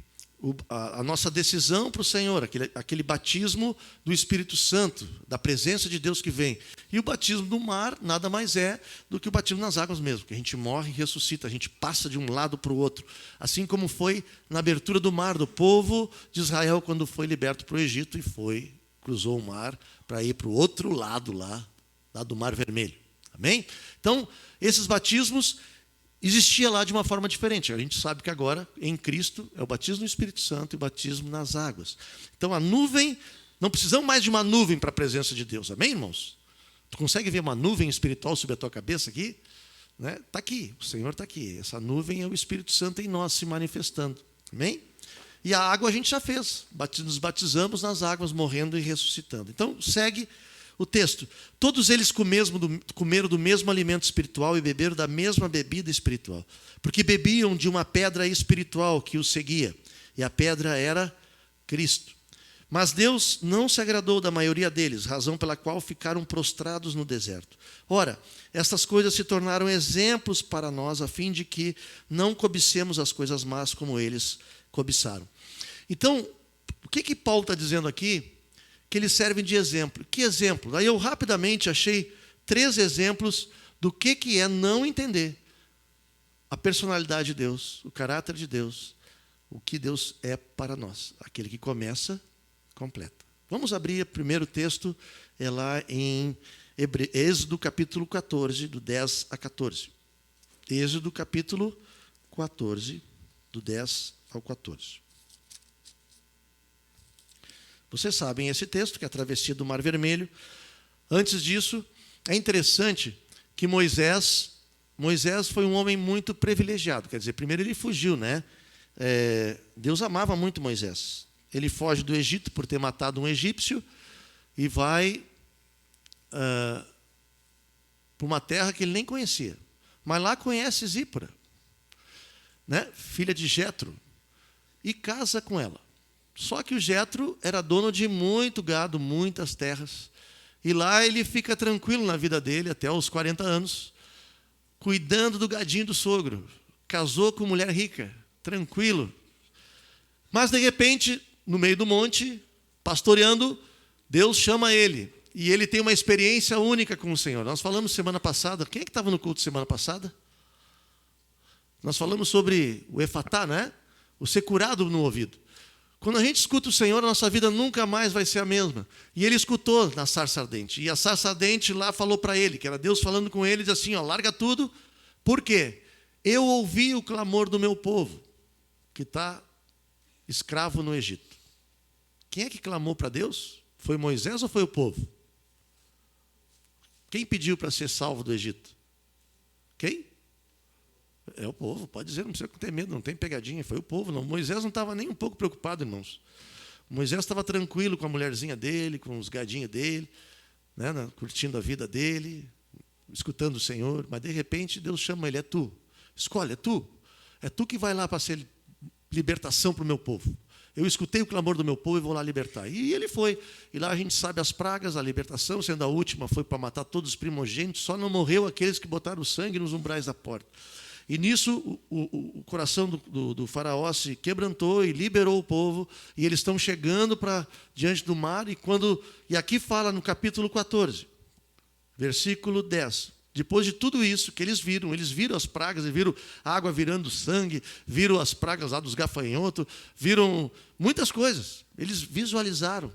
a nossa decisão para o Senhor, aquele batismo do Espírito Santo, da presença de Deus que vem. E o batismo do mar nada mais é do que o batismo nas águas mesmo, que a gente morre e ressuscita, a gente passa de um lado para o outro. Assim como foi na abertura do mar do povo de Israel, quando foi liberto para o Egito e cruzou o mar para ir para o outro lado lá do Mar Vermelho. Amém? Então, esses batismos existia lá de uma forma diferente. A gente sabe que agora, em Cristo, é o batismo no Espírito Santo e o batismo nas águas. Então, a nuvem, não precisamos mais de uma nuvem para a presença de Deus. Amém, irmãos? Tu consegue ver uma nuvem espiritual sobre a tua cabeça aqui? Né? Está aqui, o Senhor está aqui. Essa nuvem é o Espírito Santo em nós se manifestando. Amém? E a água a gente já fez. Nos batizamos nas águas, morrendo e ressuscitando. Então, segue o texto. Todos eles comeram do mesmo alimento espiritual e beberam da mesma bebida espiritual, porque bebiam de uma pedra espiritual que os seguia, e a pedra era Cristo. Mas Deus não se agradou da maioria deles, razão pela qual ficaram prostrados no deserto. Ora, estas coisas se tornaram exemplos para nós, a fim de que não cobicemos as coisas más como eles cobiçaram. Então, o que Paulo está dizendo aqui? Que eles servem de exemplo. Que exemplo? Daí eu rapidamente achei 3 exemplos do que é não entender a personalidade de Deus, o caráter de Deus, o que Deus é para nós. Aquele que começa, completa. Vamos abrir o primeiro texto, é lá em Êxodo capítulo 14, do 10 a 14. Êxodo capítulo 14, do 10 ao 14. Vocês sabem esse texto, que é a travessia do Mar Vermelho. Antes disso, é interessante que Moisés foi um homem muito privilegiado. Quer dizer, primeiro ele fugiu, né? Deus amava muito Moisés. Ele foge do Egito por ter matado um egípcio e vai para uma terra que ele nem conhecia. Mas lá conhece Zípora, né? Filha de Jetro, e casa com ela. Só que o Jetro era dono de muito gado, muitas terras. E lá ele fica tranquilo na vida dele, até os 40 anos, cuidando do gadinho do sogro. Casou com mulher rica, tranquilo. Mas, de repente, no meio do monte, pastoreando, Deus chama ele. E ele tem uma experiência única com o Senhor. Nós falamos semana passada, quem é que estava no culto semana passada? Nós falamos sobre o efatá, né? O ser curado no ouvido. Quando a gente escuta o Senhor, a nossa vida nunca mais vai ser a mesma. E ele escutou na sarça ardente. E a sarça ardente lá falou para ele, que era Deus falando com ele, diz assim, larga tudo. Por quê? Eu ouvi o clamor do meu povo, que está escravo no Egito. Quem é que clamou para Deus? Foi Moisés ou foi o povo? Quem pediu para ser salvo do Egito? Quem? É o povo, pode dizer, não precisa ter medo, não tem pegadinha, foi o povo. Não. Moisés não estava nem um pouco preocupado, irmãos. Moisés estava tranquilo com a mulherzinha dele, com os gadinhos dele, né, curtindo a vida dele, escutando o Senhor, mas de repente Deus chama ele, é tu, escolhe, é tu que vai lá para ser libertação para o meu povo. Eu escutei o clamor do meu povo e vou lá libertar. E ele foi. E lá a gente sabe as pragas, a libertação, sendo a última, foi para matar todos os primogênitos, só não morreu aqueles que botaram o sangue nos umbrais da porta. E nisso o coração do faraó se quebrantou e liberou o povo, e eles estão chegando diante do mar, e aqui fala no capítulo 14, versículo 10. Depois de tudo isso que eles viram as pragas, viram a água virando sangue, viram as pragas lá dos gafanhotos, viram muitas coisas. Eles visualizaram.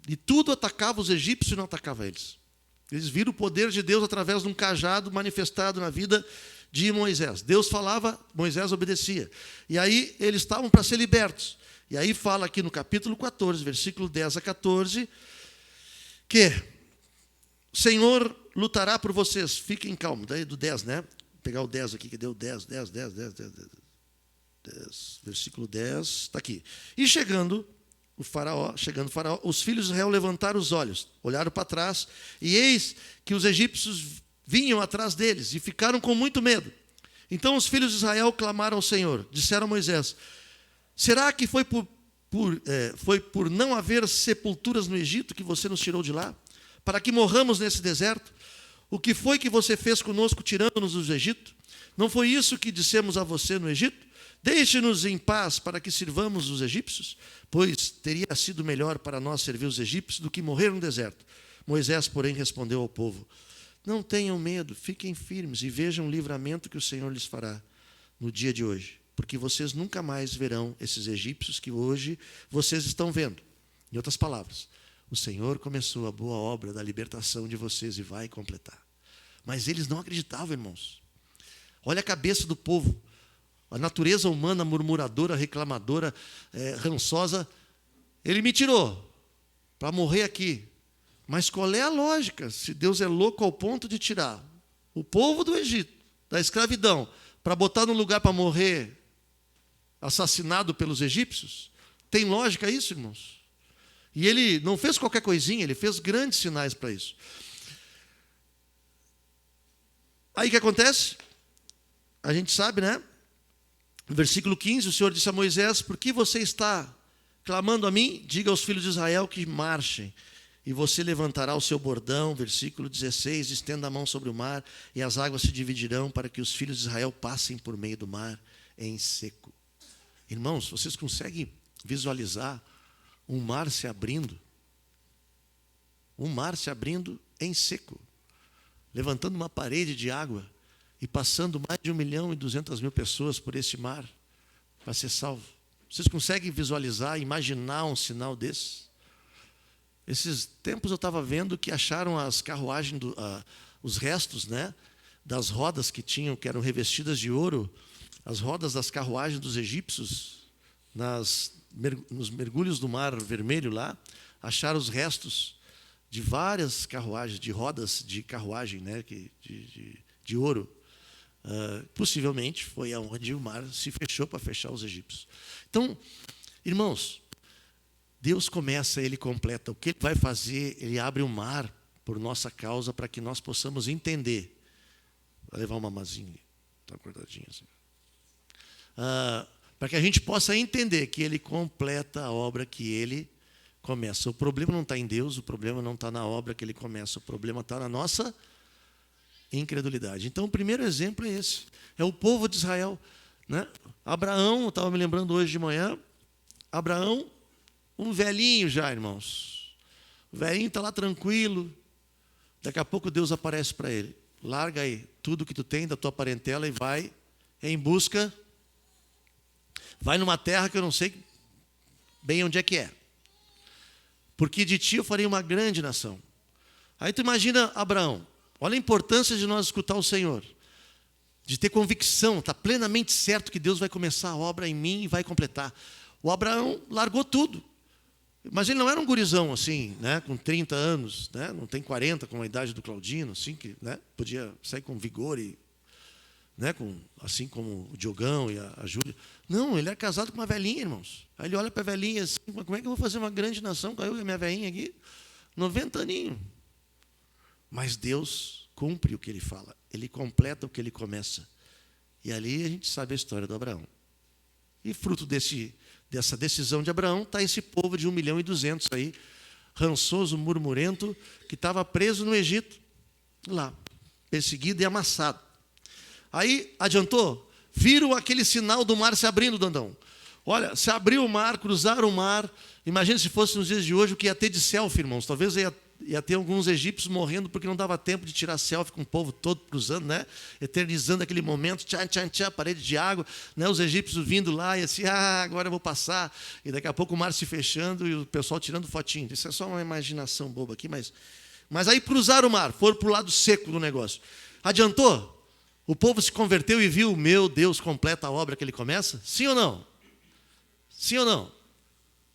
E tudo atacava os egípcios e não atacava eles. Eles viram o poder de Deus através de um cajado manifestado na vida de Moisés. Deus falava, Moisés obedecia. E aí eles estavam para ser libertos. E aí fala aqui no capítulo 14, versículo 10 a 14, que o Senhor lutará por vocês, fiquem calmos. Daí do 10, né? Vou pegar o 10 aqui, que deu 10. Versículo 10, está aqui. E chegando o faraó, os filhos de Israel levantaram os olhos, olharam para trás, e eis que os egípcios vinham atrás deles, e ficaram com muito medo. Então os filhos de Israel clamaram ao Senhor, disseram a Moisés, será que foi por não haver sepulturas no Egito que você nos tirou de lá? Para que morramos nesse deserto? O que foi que você fez conosco, tirando-nos do Egito? Não foi isso que dissemos a você no Egito? Deixe-nos em paz para que sirvamos os egípcios, pois teria sido melhor para nós servir os egípcios do que morrer no deserto. Moisés, porém, respondeu ao povo, não tenham medo, fiquem firmes e vejam o livramento que o Senhor lhes fará no dia de hoje, porque vocês nunca mais verão esses egípcios que hoje vocês estão vendo. Em outras palavras, o Senhor começou a boa obra da libertação de vocês e vai completar. Mas eles não acreditavam, irmãos. Olha a cabeça do povo. A natureza humana, murmuradora, reclamadora, rançosa. Ele me tirou para morrer aqui. Mas qual é a lógica? Se Deus é louco ao ponto de tirar o povo do Egito, da escravidão, para botar num lugar para morrer assassinado pelos egípcios, tem lógica isso, irmãos? E ele não fez qualquer coisinha, ele fez grandes sinais para isso. Aí o que acontece? A gente sabe, né? No versículo 15, o Senhor disse a Moisés, por que você está clamando a mim? Diga aos filhos de Israel que marchem, e você levantará o seu bordão. Versículo 16, estenda a mão sobre o mar, e as águas se dividirão para que os filhos de Israel passem por meio do mar em seco. Irmãos, vocês conseguem visualizar um mar se abrindo? Um mar se abrindo em seco, levantando uma parede de água e passando mais de 1.200.000 pessoas por esse mar para ser salvo. Vocês conseguem visualizar, imaginar um sinal desse? Esses tempos eu estava vendo que acharam as carruagens, os restos, né, das rodas que eram revestidas de ouro, as rodas das carruagens dos egípcios, nos mergulhos do Mar Vermelho lá, acharam os restos de várias carruagens, de rodas de carruagem, né, de ouro. Possivelmente foi aonde o mar se fechou para fechar os egípcios. Então, irmãos, Deus começa, Ele completa. O que Ele vai fazer? Ele abre o mar por nossa causa para que nós possamos entender. Vai levar uma mazinha, está acordadinha assim. Para que a gente possa entender que Ele completa a obra que Ele começa. O problema não está em Deus, o problema não está na obra que Ele começa, o problema está na nossa incredulidade. Então, o primeiro exemplo é esse. É o povo de Israel, né? Abraão, eu estava me lembrando hoje de manhã, Abraão, um velhinho já, irmãos. O velhinho está lá tranquilo. Daqui a pouco Deus aparece para ele. Larga aí tudo que tu tem da tua parentela e vai em busca. Vai numa terra que eu não sei bem onde é que é. Porque de ti eu farei uma grande nação. Aí tu imagina Abraão. Olha a importância de nós escutar o Senhor. De ter convicção, está plenamente certo que Deus vai começar a obra em mim e vai completar. O Abraão largou tudo. Mas ele não era um gurizão assim, né, com 30 anos, né, não tem 40 com a idade do Claudino, assim, que, né, podia sair com vigor e, né, assim como o Diogão e a Júlia. Não, ele é casado com uma velhinha, irmãos. Aí ele olha para a velhinha assim, como é que eu vou fazer uma grande nação com eu e a minha velhinha aqui? 90 aninhos. Mas Deus cumpre o que ele fala, ele completa o que ele começa. E ali a gente sabe a história do Abraão. E fruto dessa decisão de Abraão está esse povo de 1.200.000 aí, rançoso, murmurento, que estava preso no Egito, lá, perseguido e amassado. Aí, adiantou? Viram aquele sinal do mar se abrindo, Dandão. Olha, se abriu o mar, cruzaram o mar. Imagina se fosse nos dias de hoje o que ia ter de selfie, irmãos. Talvez ia ter alguns egípcios morrendo porque não dava tempo de tirar selfie com o povo todo cruzando, né? Eternizando aquele momento, tchan, tchan, tchan, parede de água, né? Os egípcios vindo lá e assim, agora eu vou passar. E daqui a pouco o mar se fechando e o pessoal tirando fotinho. Isso é só uma imaginação boba aqui, mas aí cruzaram o mar, foram para o lado seco do negócio. Adiantou? O povo se converteu e viu, meu Deus, completa a obra que ele começa? Sim ou não? Sim ou não?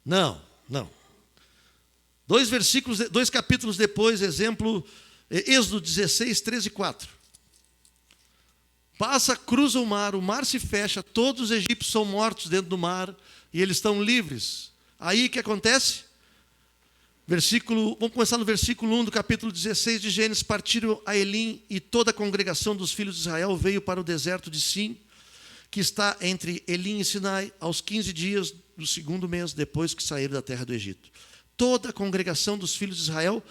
Não, não. 2 capítulos depois, exemplo, Êxodo 16, 13 e 4. Passa, cruza o mar se fecha, todos os egípcios são mortos dentro do mar e eles estão livres. Aí o que acontece? Vamos começar no versículo 1 do capítulo 16 de Gênesis. Partiram a Elim e toda a congregação dos filhos de Israel veio para o deserto de Sim, que está entre Elim e Sinai, aos 15 dias do 2º mês, depois que saíram da terra do Egito. Toda a congregação dos filhos de Israel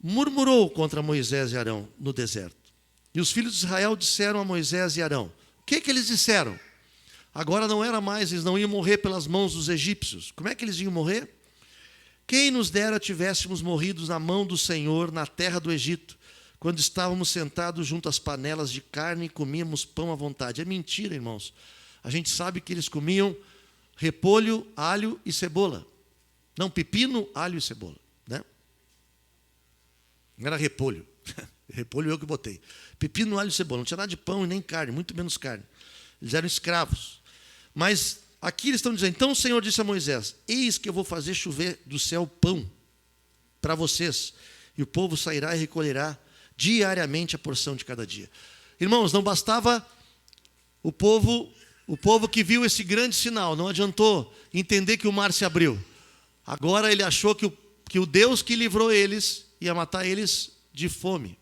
murmurou contra Moisés e Arão no deserto. E os filhos de Israel disseram a Moisés e Arão. O que eles disseram? Agora não era mais, eles não iam morrer pelas mãos dos egípcios. Como é que eles iam morrer? Quem nos dera tivéssemos morrido na mão do Senhor na terra do Egito, quando estávamos sentados junto às panelas de carne e comíamos pão à vontade. É mentira, irmãos. A gente sabe que eles comiam repolho, alho e cebola. Não, pepino, alho e cebola, né? Não era repolho. Repolho eu que botei. Pepino, alho e cebola. Não tinha nada de pão e nem carne, muito menos carne. Eles eram escravos. Mas aqui eles estão dizendo, então o Senhor disse a Moisés, eis que eu vou fazer chover do céu pão para vocês, e o povo sairá e recolherá diariamente a porção de cada dia. Irmãos, não bastava o povo que viu esse grande sinal, não adiantou entender que o mar se abriu. Agora ele achou que o Deus que livrou eles ia matar eles de fome.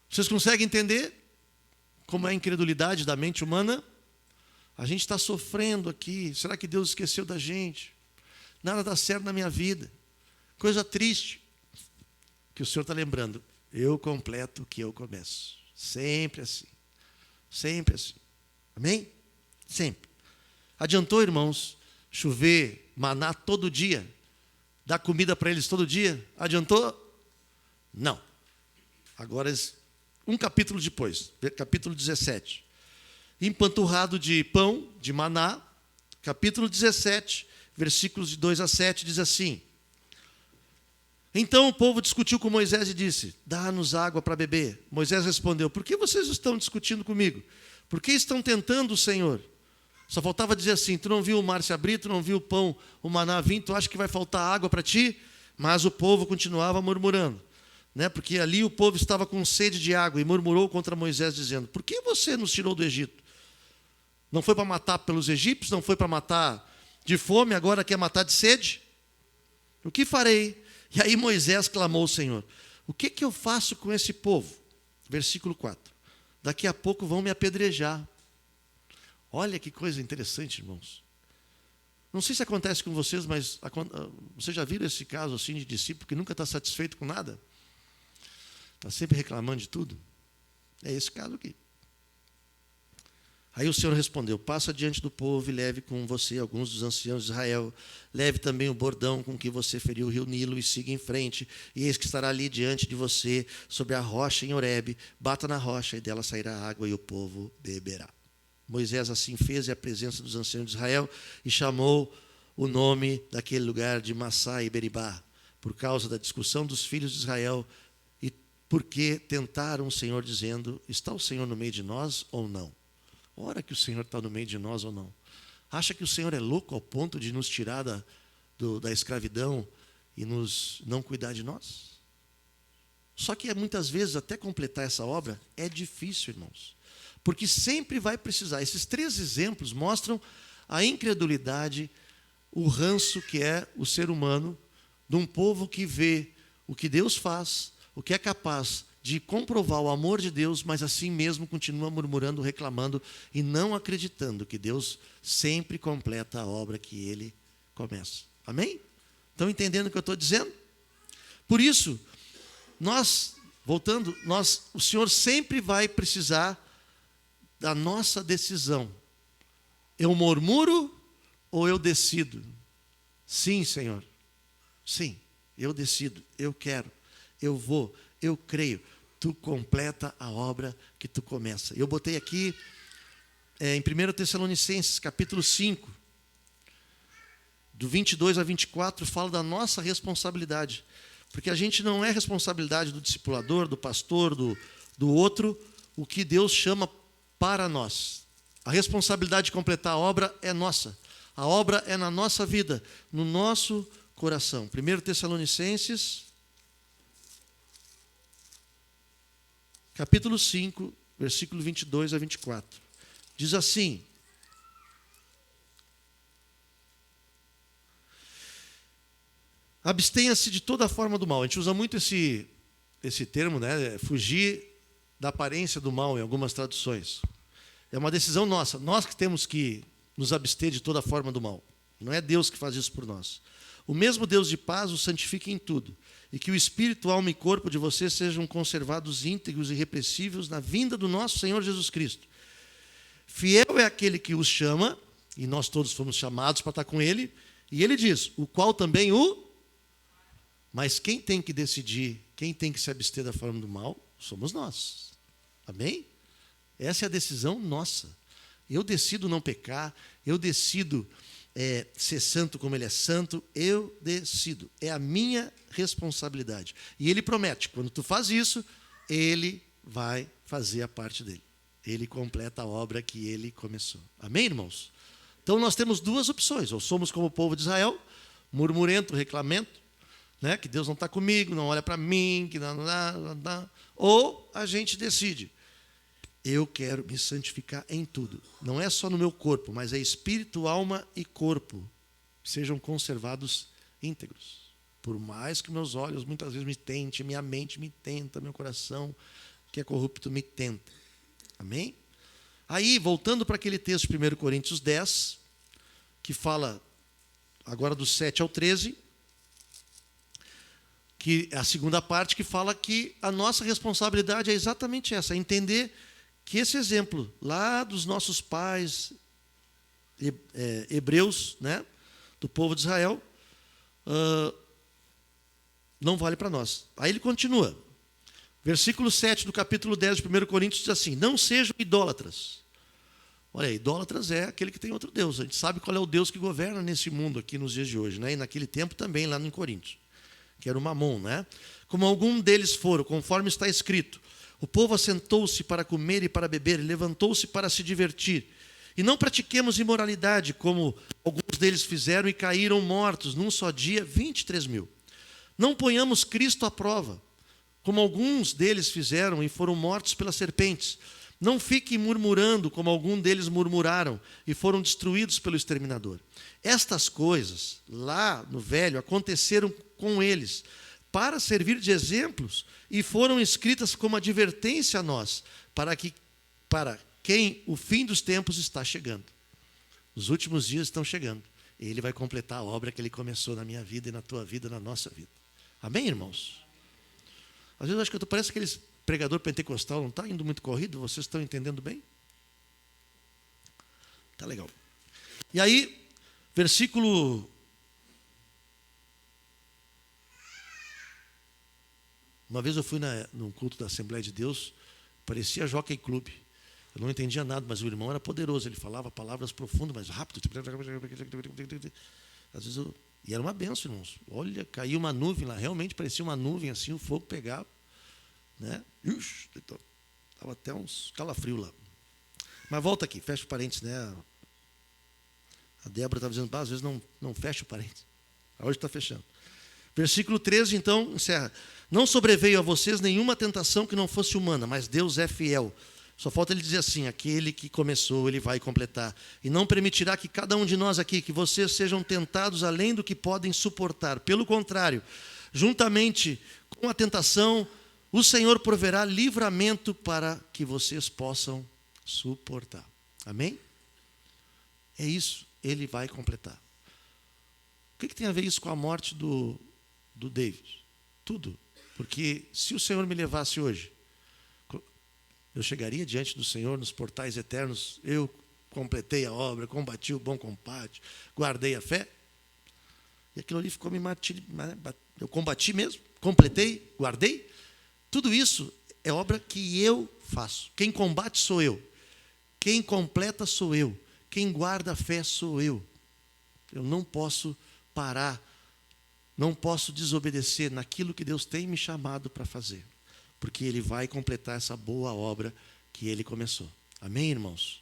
Vocês conseguem entender como é a incredulidade da mente humana? A gente está sofrendo aqui. Será que Deus esqueceu da gente? Nada dá certo na minha vida. Coisa triste. Que o Senhor está lembrando. Eu completo o que eu começo. Sempre assim. Sempre assim. Amém? Sempre. Adiantou, irmãos, chover, maná todo dia, dar comida para eles todo dia? Adiantou? Não. Agora, um capítulo depois, capítulo 17. Empanturrado de pão, de maná, capítulo 17, versículos de 2 a 7, diz assim: então o povo discutiu com Moisés e disse, dá-nos água para beber. Moisés respondeu, por que vocês estão discutindo comigo? Por que estão tentando o Senhor? Só faltava dizer assim, tu não viu o mar se abrir, tu não viu o pão, o maná vir, tu acha que vai faltar água para ti? Mas o povo continuava murmurando, né? Porque ali o povo estava com sede de água e murmurou contra Moisés, dizendo, por que você nos tirou do Egito? Não foi para matar pelos egípcios, não foi para matar de fome, agora quer matar de sede? O que farei? E aí Moisés clamou ao Senhor, o que eu faço com esse povo? Versículo 4, daqui a pouco vão me apedrejar. Olha que coisa interessante, irmãos. Não sei se acontece com vocês, mas vocês já viram esse caso assim de discípulo que nunca está satisfeito com nada? Está sempre reclamando de tudo? É esse caso aqui. Aí o Senhor respondeu, passa diante do povo e leve com você alguns dos anciãos de Israel. Leve também o bordão com que você feriu o rio Nilo e siga em frente. E eis que estará ali diante de você, sobre a rocha em Horebe. Bata na rocha e dela sairá água e o povo beberá. Moisés assim fez à presença dos anciãos de Israel e chamou o nome daquele lugar de Massá e Beribá, por causa da discussão dos filhos de Israel e porque tentaram o Senhor dizendo, está o Senhor no meio de nós ou não? Ora que o Senhor está no meio de nós ou não? Acha que o Senhor é louco ao ponto de nos tirar da escravidão e nos não cuidar de nós? Só que muitas vezes, até completar essa obra, é difícil, irmãos. Porque sempre vai precisar. Esses 3 exemplos mostram a incredulidade, o ranço que é o ser humano, de um povo que vê o que Deus faz, o que é capaz de comprovar o amor de Deus, mas assim mesmo continua murmurando, reclamando e não acreditando que Deus sempre completa a obra que Ele começa. Amém? Estão entendendo o que eu estou dizendo? Por isso, o Senhor sempre vai precisar da nossa decisão. Eu murmuro ou eu decido? Sim, Senhor. Sim, eu decido, eu quero, eu vou, eu creio. Tu completa a obra que tu começa. Eu botei aqui em 1 Tessalonicenses, capítulo 5, do 22 a 24, fala da nossa responsabilidade. Porque a gente não é responsabilidade do discipulador, do pastor, do outro, o que Deus chama para nós. A responsabilidade de completar a obra é nossa. A obra é na nossa vida, no nosso coração. 1 Tessalonicenses, capítulo 5, versículo 22 a 24. Diz assim: abstenha-se de toda forma do mal. A gente usa muito esse termo, né? Fugir da aparência do mal, em algumas traduções. É uma decisão nossa. Nós que temos que nos abster de toda forma do mal. Não é Deus que faz isso por nós. O mesmo Deus de paz os santifique em tudo, e que o espírito, alma e corpo de vocês sejam conservados íntegros e irrepreensíveis na vinda do nosso Senhor Jesus Cristo. Fiel é aquele que os chama, e nós todos fomos chamados para estar com Ele, e Ele diz, o qual também Mas quem tem que decidir, quem tem que se abster da forma do mal, somos nós. Amém? Essa é a decisão nossa. Eu decido não pecar, eu decido ser santo como Ele é santo, eu decido. É a minha responsabilidade. E Ele promete, quando tu faz isso, Ele vai fazer a parte dele. Ele completa a obra que Ele começou. Amém, irmãos? Então nós temos 2 opções. Ou somos como o povo de Israel, murmurento, reclamento, né? Que Deus não está comigo, não olha para mim, que não. Ou a gente decide. Eu quero me santificar em tudo. Não é só no meu corpo, mas é espírito, alma e corpo. Sejam conservados íntegros. Por mais que meus olhos muitas vezes me tentem, minha mente me tenta, meu coração, que é corrupto, me tenta. Amém? Aí, voltando para aquele texto de 1 Coríntios 10, que fala agora do 7 ao 13, que é a segunda parte, que fala que a nossa responsabilidade é exatamente essa, é entender que esse exemplo lá dos nossos pais hebreus, né, do povo de Israel, não vale para nós. Aí ele continua. Versículo 7 do capítulo 10 de 1 Coríntios diz assim: não sejam idólatras. Olha, idólatras é aquele que tem outro Deus. A gente sabe qual é o Deus que governa nesse mundo aqui nos dias de hoje, né? E naquele tempo também, lá em Coríntios, que era o Mamon, né? Como algum deles foram, conforme está escrito: o povo assentou-se para comer e para beber, e levantou-se para se divertir. E não pratiquemos imoralidade, como alguns deles fizeram e caíram mortos num só dia, 23.000. Não ponhamos Cristo à prova, como alguns deles fizeram e foram mortos pelas serpentes. Não fiquem murmurando, como alguns deles murmuraram e foram destruídos pelo exterminador. Estas coisas, lá no velho, aconteceram com eles, para servir de exemplos, e foram escritas como advertência a nós, para quem o fim dos tempos está chegando. Os últimos dias estão chegando. E Ele vai completar a obra que Ele começou na minha vida e na tua vida, na nossa vida. Amém, irmãos? Às vezes eu acho que parece aqueles pregador pentecostal, não está indo muito corrido? Vocês estão entendendo bem? Tá legal. E aí, versículo... Uma vez eu fui num culto da Assembleia de Deus, parecia Jockey Club. Eu não entendia nada, mas o irmão era poderoso. Ele falava palavras profundas, mas rápido. Às vezes E era uma benção, irmãos. Olha, caiu uma nuvem lá. Realmente parecia uma nuvem assim, o fogo pegava. Né? Estava até uns calafrios lá. Mas volta aqui, fecha o parênteses, né? A Débora estava dizendo, às vezes não fecha o parênteses. Hoje está fechando. Versículo 13, então, encerra. Não sobreveio a vocês nenhuma tentação que não fosse humana, mas Deus é fiel. Só falta ele dizer assim, aquele que começou, ele vai completar. E não permitirá que cada um de nós aqui, que vocês sejam tentados além do que podem suportar. Pelo contrário, juntamente com a tentação, o Senhor proverá livramento para que vocês possam suportar. Amém? É isso, ele vai completar. O que tem a ver isso com a morte do David? Tudo. Porque se o Senhor me levasse hoje, eu chegaria diante do Senhor nos portais eternos, eu completei a obra, combati o bom combate, guardei a fé, e aquilo ali ficou me martirizando. Eu combati mesmo, completei, guardei. Tudo isso é obra que eu faço. Quem combate sou eu. Quem completa sou eu. Quem guarda a fé sou eu. Eu não posso parar, não posso desobedecer naquilo que Deus tem me chamado para fazer, porque Ele vai completar essa boa obra que Ele começou. Amém, irmãos?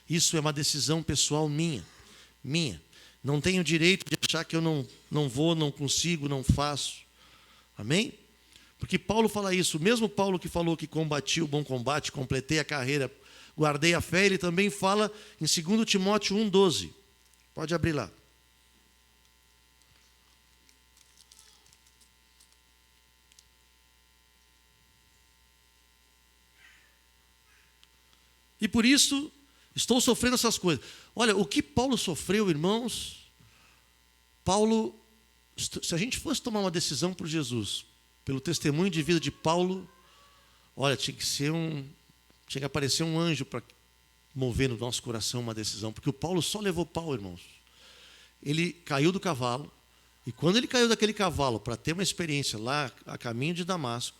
Isso é uma decisão pessoal minha. Não tenho direito de achar que eu não vou, não consigo, não faço. Amém? Porque Paulo fala isso, o mesmo Paulo que falou que combati o bom combate, completei a carreira, guardei a fé, ele também fala em 2 Timóteo 1,12. Pode abrir lá. E por isso estou sofrendo essas coisas. Olha, o que Paulo sofreu, irmãos, Paulo, se a gente fosse tomar uma decisão por Jesus, pelo testemunho de vida de Paulo, olha, tinha que aparecer um anjo para mover no nosso coração uma decisão, porque o Paulo só levou pau, irmãos. Ele caiu do cavalo, e quando ele caiu daquele cavalo para ter uma experiência lá a caminho de Damasco,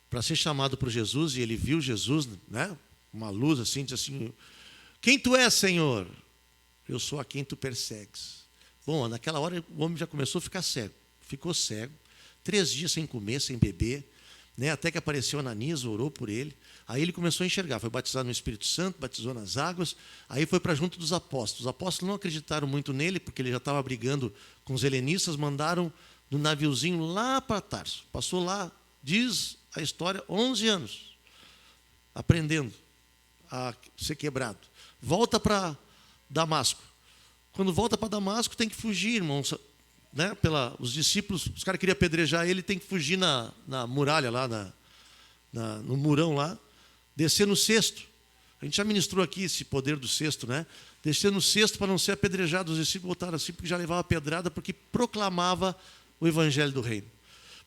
para ser chamado por Jesus, e ele viu Jesus, né? Uma luz assim, diz assim, quem tu és, Senhor? Eu sou a quem tu persegues. Bom, naquela hora o homem já começou a ficar cego. Ficou cego, 3 dias sem comer, sem beber, né? Até que apareceu Ananias, orou por ele. Aí ele começou a enxergar, foi batizado no Espírito Santo, batizou nas águas, aí foi para junto dos apóstolos. Os apóstolos não acreditaram muito nele, porque ele já estava brigando com os helenistas, mandaram no naviozinho lá para Tarso. Passou lá, diz a história, 11 anos, aprendendo a ser quebrado. Volta para Damasco. Quando volta para Damasco, tem que fugir, irmãos, né? Os discípulos, os caras queriam apedrejar ele, tem que fugir na muralha lá, no murão lá, descer no cesto. A gente já ministrou aqui esse poder do cesto, né? Descer no cesto para não ser apedrejado. Os discípulos botaram assim, porque já levava pedrada, porque proclamava o evangelho do reino.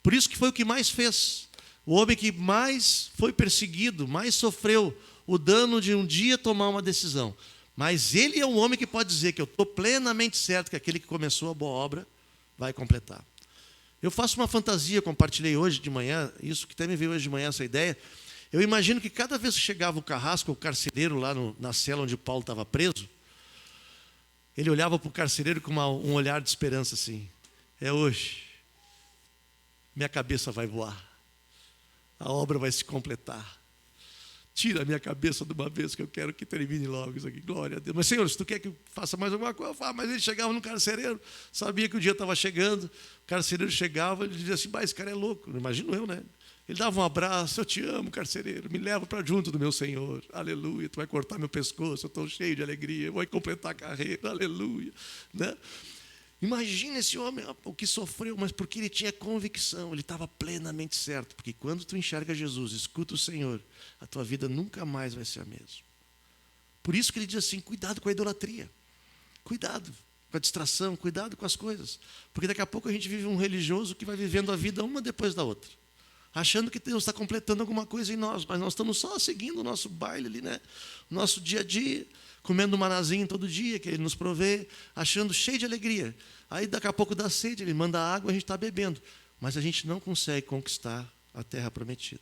Por isso que foi o que mais fez. O homem que mais foi perseguido, mais sofreu o dano de um dia tomar uma decisão. Mas ele é um homem que pode dizer que eu estou plenamente certo que aquele que começou a boa obra vai completar. Eu faço uma fantasia, compartilhei hoje de manhã, isso que até me veio hoje de manhã, essa ideia. Eu imagino que cada vez que chegava o carrasco, o carcereiro lá na cela onde Paulo estava preso, ele olhava para o carcereiro com um olhar de esperança assim, é hoje, minha cabeça vai voar, a obra vai se completar. Tira a minha cabeça de uma vez, que eu quero que termine logo isso aqui. Glória a Deus. Mas, Senhor, se tu quer que eu faça mais alguma coisa, eu faço. Mas ele chegava no carcereiro, sabia que o dia estava chegando. O carcereiro chegava, ele dizia assim, esse cara é louco. Imagino eu, né? Ele dava um abraço, eu te amo, carcereiro, me leva para junto do meu Senhor. Aleluia, tu vai cortar meu pescoço, eu estou cheio de alegria, eu vou completar a carreira, aleluia. Né? Imagina esse homem, o que sofreu, mas porque ele tinha convicção, ele estava plenamente certo. Porque quando tu enxerga Jesus, escuta o Senhor, a tua vida nunca mais vai ser a mesma. Por isso que ele diz assim, cuidado com a idolatria, cuidado com a distração, cuidado com as coisas. Porque daqui a pouco a gente vive um religioso que vai vivendo a vida uma depois da outra, achando que Deus está completando alguma coisa em nós, mas nós estamos só seguindo o nosso baile ali, né? O nosso dia a dia, comendo um manazinho todo dia, que Ele nos provê, achando cheio de alegria. Aí daqui a pouco dá sede, Ele manda água, a gente está bebendo. Mas a gente não consegue conquistar a terra prometida.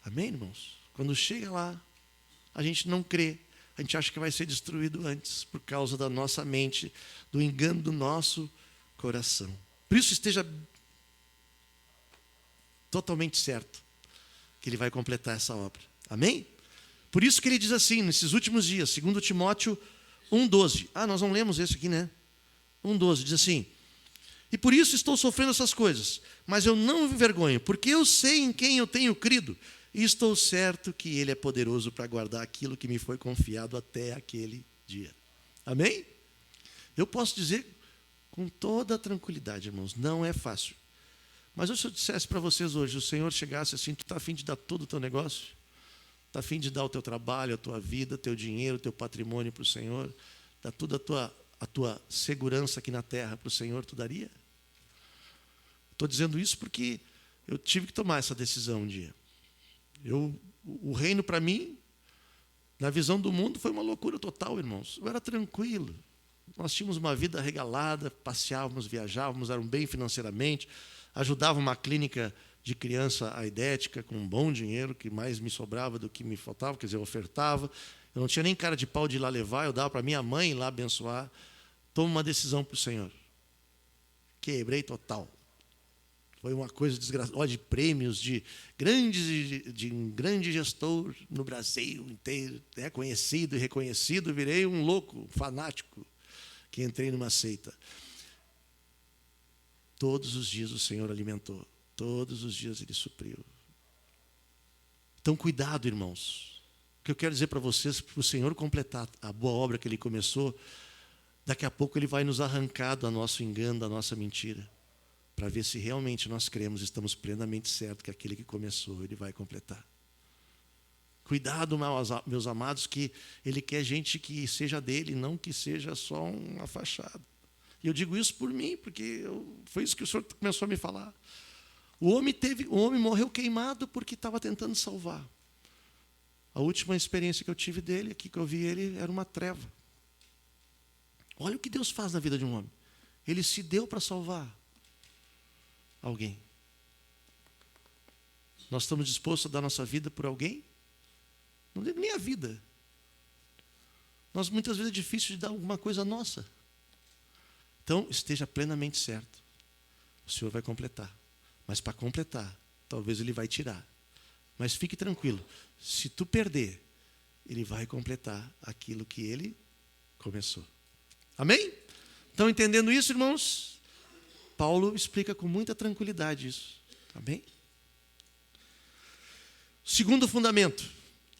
Amém, irmãos? Quando chega lá, a gente não crê. A gente acha que vai ser destruído antes, por causa da nossa mente, do engano do nosso coração. Por isso esteja totalmente certo que Ele vai completar essa obra. Amém? Por isso que ele diz assim, nesses últimos dias, 2 Timóteo 1,12. Nós não lemos esse aqui, né? 1:12, diz assim: e por isso estou sofrendo essas coisas, mas eu não me envergonho, porque eu sei em quem eu tenho crido, e estou certo que Ele é poderoso para guardar aquilo que me foi confiado até aquele dia. Amém? Eu posso dizer com toda a tranquilidade, irmãos, não é fácil. Mas se eu dissesse para vocês hoje, o Senhor chegasse assim, tu está a fim de dar todo o teu negócio? Está a fim de dar o teu trabalho, a tua vida, teu dinheiro, teu patrimônio para o Senhor? Dar toda a tua segurança aqui na terra para o Senhor, tu daria? Estou dizendo isso porque eu tive que tomar essa decisão um dia. O reino para mim, na visão do mundo, foi uma loucura total, irmãos. Eu era tranquilo. Nós tínhamos uma vida regalada, passeávamos, viajávamos, eram bem financeiramente, ajudava uma clínica de criança aidética com um bom dinheiro, que mais me sobrava do que me faltava, quer dizer, eu ofertava. Eu não tinha nem cara de pau de ir lá levar, eu dava para minha mãe ir lá abençoar. Tomo uma decisão para o Senhor. Quebrei total. Foi uma coisa desgraçada. Olha, de prêmios, de um grande gestor no Brasil inteiro, conhecido e reconhecido, virei um louco, fanático, que entrei numa seita. Todos os dias o Senhor alimentou. Todos os dias Ele supriu. Então, cuidado, irmãos. O que eu quero dizer para vocês, para o Senhor completar a boa obra que Ele começou, daqui a pouco Ele vai nos arrancar do nosso engano, da nossa mentira, para ver se realmente nós cremos, estamos plenamente certos que aquele que começou, Ele vai completar. Cuidado, meus amados, que Ele quer gente que seja dele, não que seja só uma fachada. E eu digo isso por mim, porque foi isso que o Senhor começou a me falar. O homem morreu queimado porque estava tentando salvar. A última experiência que eu tive dele, aqui que eu vi ele, era uma treva. Olha o que Deus faz na vida de um homem. Ele se deu para salvar alguém. Nós estamos dispostos a dar nossa vida por alguém? Não digo nem a vida. Nós, muitas vezes, é difícil de dar alguma coisa nossa. Então, esteja plenamente certo. O Senhor vai completar. Mas para completar, talvez Ele vai tirar. Mas fique tranquilo. Se tu perder, Ele vai completar aquilo que Ele começou. Amém? Estão entendendo isso, irmãos? Paulo explica com muita tranquilidade isso. Amém? Segundo fundamento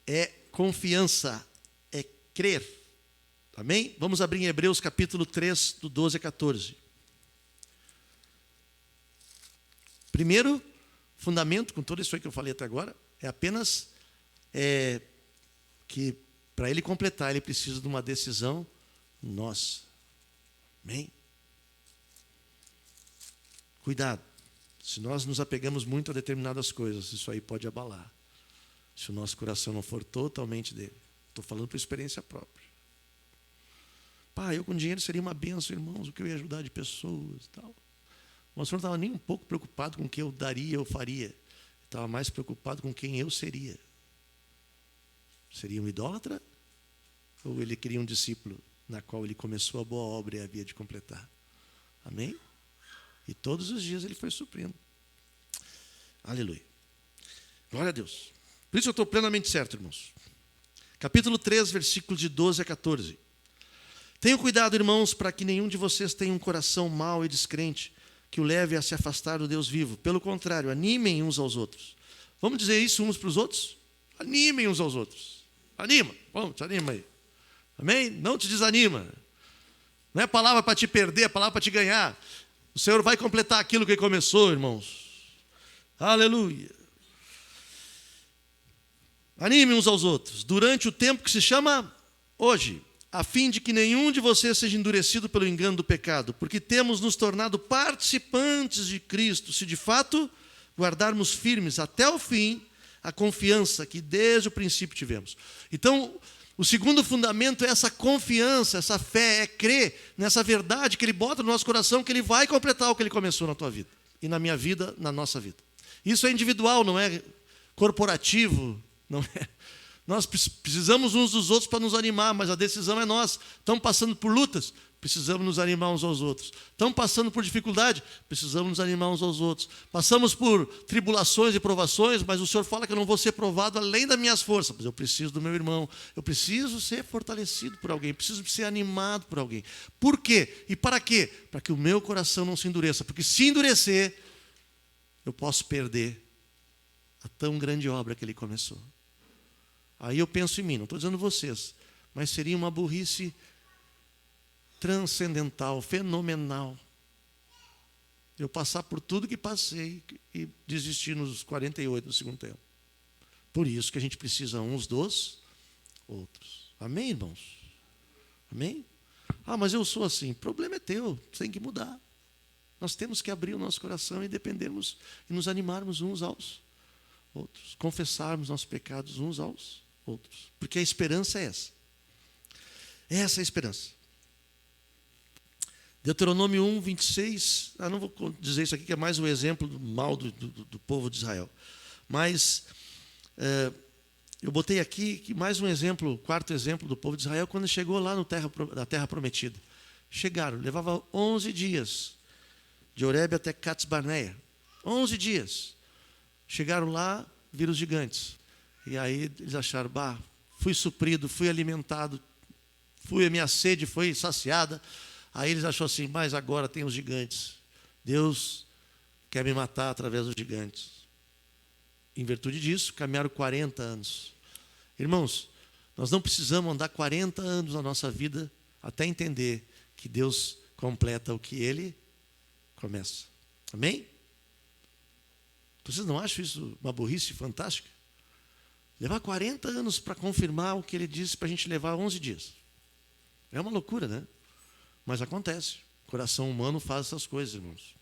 é confiança, é crer. Amém? Vamos abrir em Hebreus capítulo 3, do 12 a 14. Primeiro fundamento, com tudo isso aí que eu falei até agora, é apenas que para ele completar, ele precisa de uma decisão nossa. Amém? Cuidado. Se nós nos apegamos muito a determinadas coisas, isso aí pode abalar. Se o nosso coração não for totalmente dele. Estou falando por experiência própria. Pá, eu com dinheiro seria uma bênção, irmãos, o que eu ia ajudar de pessoas e tal. O Senhor não estava nem um pouco preocupado com o que eu daria, eu faria. Estava mais preocupado com quem eu seria. Seria um idólatra? Ou ele queria um discípulo na qual ele começou a boa obra e havia de completar? Amém? E todos os dias ele foi suprindo. Aleluia. Glória a Deus. Por isso eu estou plenamente certo, irmãos. Capítulo 3, versículos de 12 a 14. Tenham cuidado, irmãos, para que nenhum de vocês tenha um coração mau e descrente, que o leve a se afastar do Deus vivo. Pelo contrário, animem uns aos outros. Vamos dizer isso uns para os outros? Animem uns aos outros. Anima. Vamos, te anima aí. Amém? Não te desanima. Não é palavra para te perder, é palavra para te ganhar. O Senhor vai completar aquilo que começou, irmãos. Aleluia. Animem uns aos outros, durante o tempo que se chama hoje, a fim de que nenhum de vocês seja endurecido pelo engano do pecado, porque temos nos tornado participantes de Cristo, se de fato guardarmos firmes até o fim a confiança que desde o princípio tivemos. Então, o segundo fundamento é essa confiança, essa fé, é crer nessa verdade que Ele bota no nosso coração, que Ele vai completar o que Ele começou na tua vida, e na minha vida, na nossa vida. Isso é individual, não é corporativo, não Nós precisamos uns dos outros para nos animar, mas a decisão é nossa. Estamos passando por lutas, precisamos nos animar uns aos outros. Estamos passando por dificuldade, precisamos nos animar uns aos outros. Passamos por tribulações e provações, mas o Senhor fala que eu não vou ser provado além das minhas forças. Mas eu preciso do meu irmão, eu preciso ser fortalecido por alguém, preciso ser animado por alguém. Por quê? E para quê? Para que o meu coração não se endureça. Porque se endurecer, eu posso perder a tão grande obra que Ele começou. Aí eu penso em mim, não estou dizendo vocês, mas seria uma burrice transcendental, fenomenal. Eu passar por tudo que passei e desistir nos 48 do segundo tempo. Por isso que a gente precisa uns dos outros. Amém, irmãos? Amém? Ah, mas eu sou assim. O problema é teu, você tem que mudar. Nós temos que abrir o nosso coração e dependermos e nos animarmos uns aos outros. Confessarmos nossos pecados uns aos outros. Porque a esperança é essa. Essa é a esperança. Deuteronômio 1, 26. Não vou dizer isso aqui, que é mais um exemplo do mal do povo de Israel. Mas eu botei aqui que mais um exemplo, o quarto exemplo do povo de Israel, quando chegou lá na terra prometida. Chegaram, levava 11 dias, de Horebe até Cades Barneia. 11 dias. Chegaram lá, viram os gigantes. E aí eles acharam, fui suprido, fui alimentado, a minha sede foi saciada. Aí eles acharam assim, mas agora tem os gigantes. Deus quer me matar através dos gigantes. Em virtude disso, caminharam 40 anos. Irmãos, nós não precisamos andar 40 anos na nossa vida até entender que Deus completa o que Ele começa. Amém? Vocês não acham isso uma burrice fantástica? Levar 40 anos para confirmar o que Ele disse para a gente levar 11 dias. É uma loucura, né? Mas acontece. O coração humano faz essas coisas, irmãos.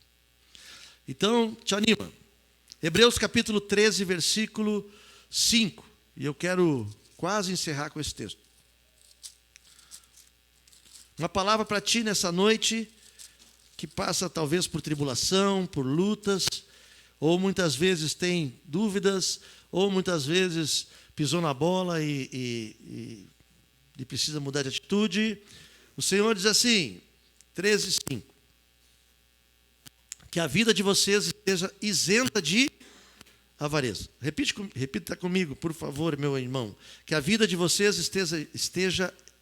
Então, te anima. Hebreus capítulo 13, versículo 5. E eu quero quase encerrar com esse texto. Uma palavra para ti nessa noite, que passa talvez por tribulação, por lutas, ou muitas vezes tem dúvidas, ou muitas vezes pisou na bola e precisa mudar de atitude. O Senhor diz assim, 13:5, que a vida de vocês esteja isenta de avareza. Repita comigo, por favor, meu irmão. Que a vida de vocês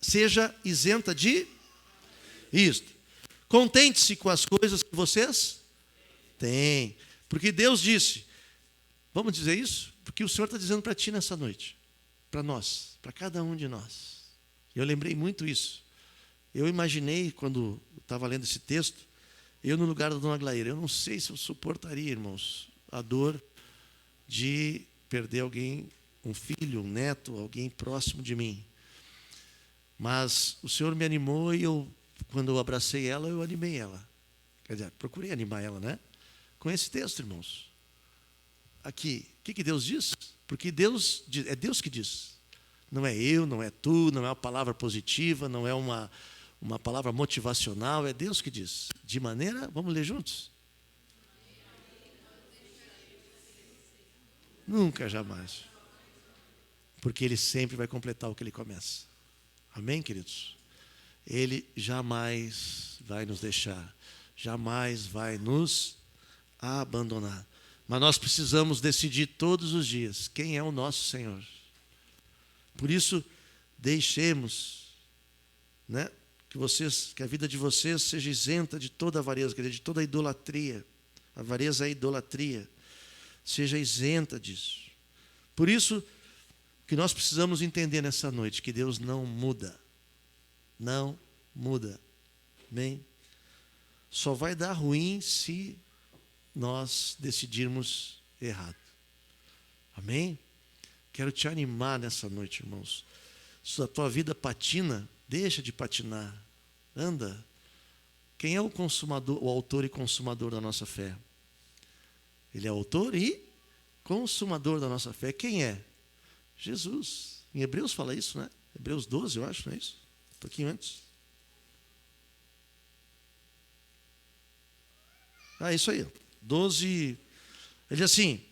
seja isenta de isto. Contente-se com as coisas que vocês têm. Porque Deus disse, vamos dizer isso? Porque o Senhor está dizendo para ti nessa noite, para nós, para cada um de nós. Eu lembrei muito isso. Eu imaginei, quando estava lendo esse texto, eu no lugar da dona Glaíra, eu não sei se eu suportaria, irmãos, a dor de perder alguém, um filho, um neto, alguém próximo de mim. Mas o Senhor me animou e quando eu abracei ela, eu animei ela. Quer dizer, procurei animar ela, né? Com esse texto, irmãos. Aqui, o que Deus diz? Porque é Deus que diz. Não é eu, não é tu, não é uma palavra positiva, não é uma palavra motivacional, é Deus que diz. De maneira, vamos ler juntos? Nunca, jamais. Porque Ele sempre vai completar o que Ele começa. Amém, queridos? Ele jamais vai nos deixar, jamais vai nos abandonar. Mas nós precisamos decidir todos os dias quem é o nosso Senhor. Por isso, deixemos, né, que a vida de vocês seja isenta de toda avareza, de toda idolatria. A avareza é a idolatria. Seja isenta disso. Por isso, o que nós precisamos entender nessa noite, que Deus não muda. Não muda. Amém? Só vai dar ruim se nós decidirmos errado. Amém? Quero te animar nessa noite, irmãos. Se a tua vida patina, deixa de patinar. Anda. Quem é o consumador, o autor e consumador da nossa fé? Ele é autor e consumador da nossa fé. Quem é? Jesus. Em Hebreus fala isso, né? Hebreus 12, eu acho, não é isso? Um pouquinho antes. Isso aí. 12. Ele diz assim: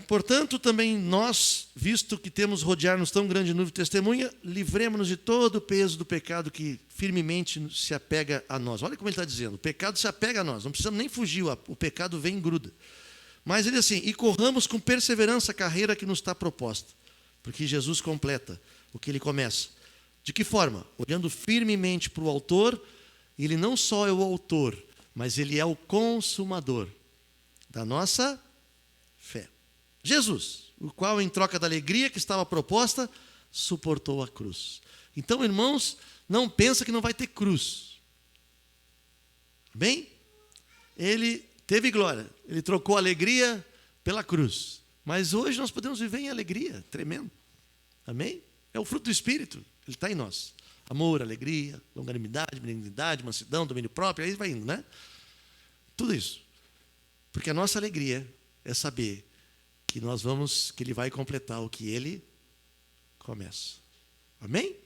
Portanto, também nós, visto que temos rodear-nos tão grande nuvem de testemunha, livremos-nos de todo o peso do pecado que firmemente se apega a nós. Olha como ele está dizendo, o pecado se apega a nós, não precisamos nem fugir, o pecado vem e gruda. Mas ele diz assim, e corramos com perseverança a carreira que nos está proposta, porque Jesus completa o que ele começa. De que forma? Olhando firmemente para o autor, ele não só é o autor, mas ele é o consumador da nossa fé. Jesus, o qual em troca da alegria que estava proposta, suportou a cruz. Então, irmãos, não pensa que não vai ter cruz. Bem? Ele teve glória, ele trocou a alegria pela cruz. Mas hoje nós podemos viver em alegria, tremendo. Amém? É o fruto do Espírito, ele está em nós. Amor, alegria, longanimidade, benignidade, mansidão, domínio próprio, aí vai indo, né? Tudo isso. Porque a nossa alegria é saber que que ele vai completar o que ele começa. Amém?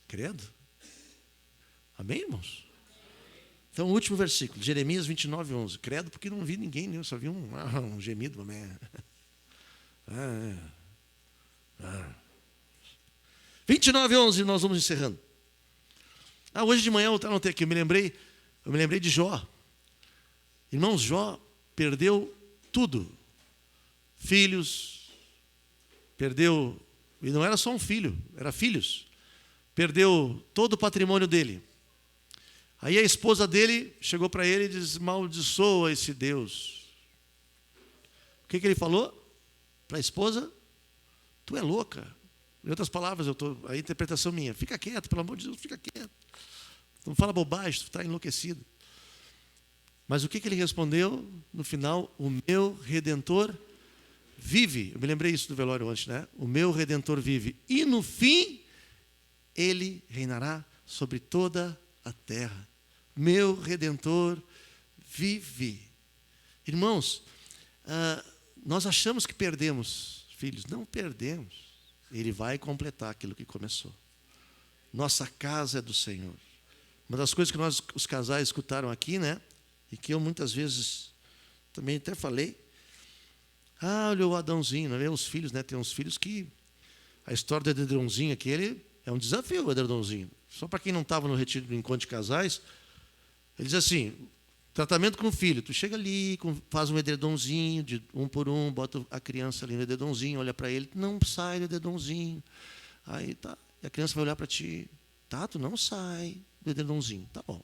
Credo? Amém, irmãos? Então, o último versículo, Jeremias 29, 11. Credo, porque não vi ninguém, eu só vi um gemido. Amém. 29, 11, nós vamos encerrando. Hoje de manhã eu anotei aqui, eu me lembrei de Jó. Irmãos, Jó perdeu tudo. Filhos, perdeu, e não era só um filho, era filhos. Perdeu todo o patrimônio dele. Aí a esposa dele chegou para ele e disse, maldiçoa esse Deus. O que ele falou para a esposa? Tu é louca. Em outras palavras, a interpretação minha, fica quieto, pelo amor de Deus, fica quieto. Não fala bobagem, tu está enlouquecido. Mas o que ele respondeu no final? O meu Redentor vive. Eu me lembrei isso do velório antes, né? O meu Redentor vive. E no fim, ele reinará sobre toda a terra. Meu Redentor vive. Irmãos, nós achamos que perdemos filhos. Não perdemos. Ele vai completar aquilo que começou. Nossa casa é do Senhor. Uma das coisas que os casais escutaram aqui, né? E que eu muitas vezes também até falei. Olha o Adãozinho, não é? Os filhos, né? Tem uns filhos que a história do edredomzinho aquele é um desafio, o edredomzinho. Só para quem não estava no retiro do encontro de casais, ele diz assim, tratamento com o filho, tu chega ali, faz um edredomzinho, de um por um, bota a criança ali no edredomzinho, olha para ele, não sai do edredomzinho. Aí tá, e a criança vai olhar para ti, tá, tu não sai do edredomzinho, tá bom.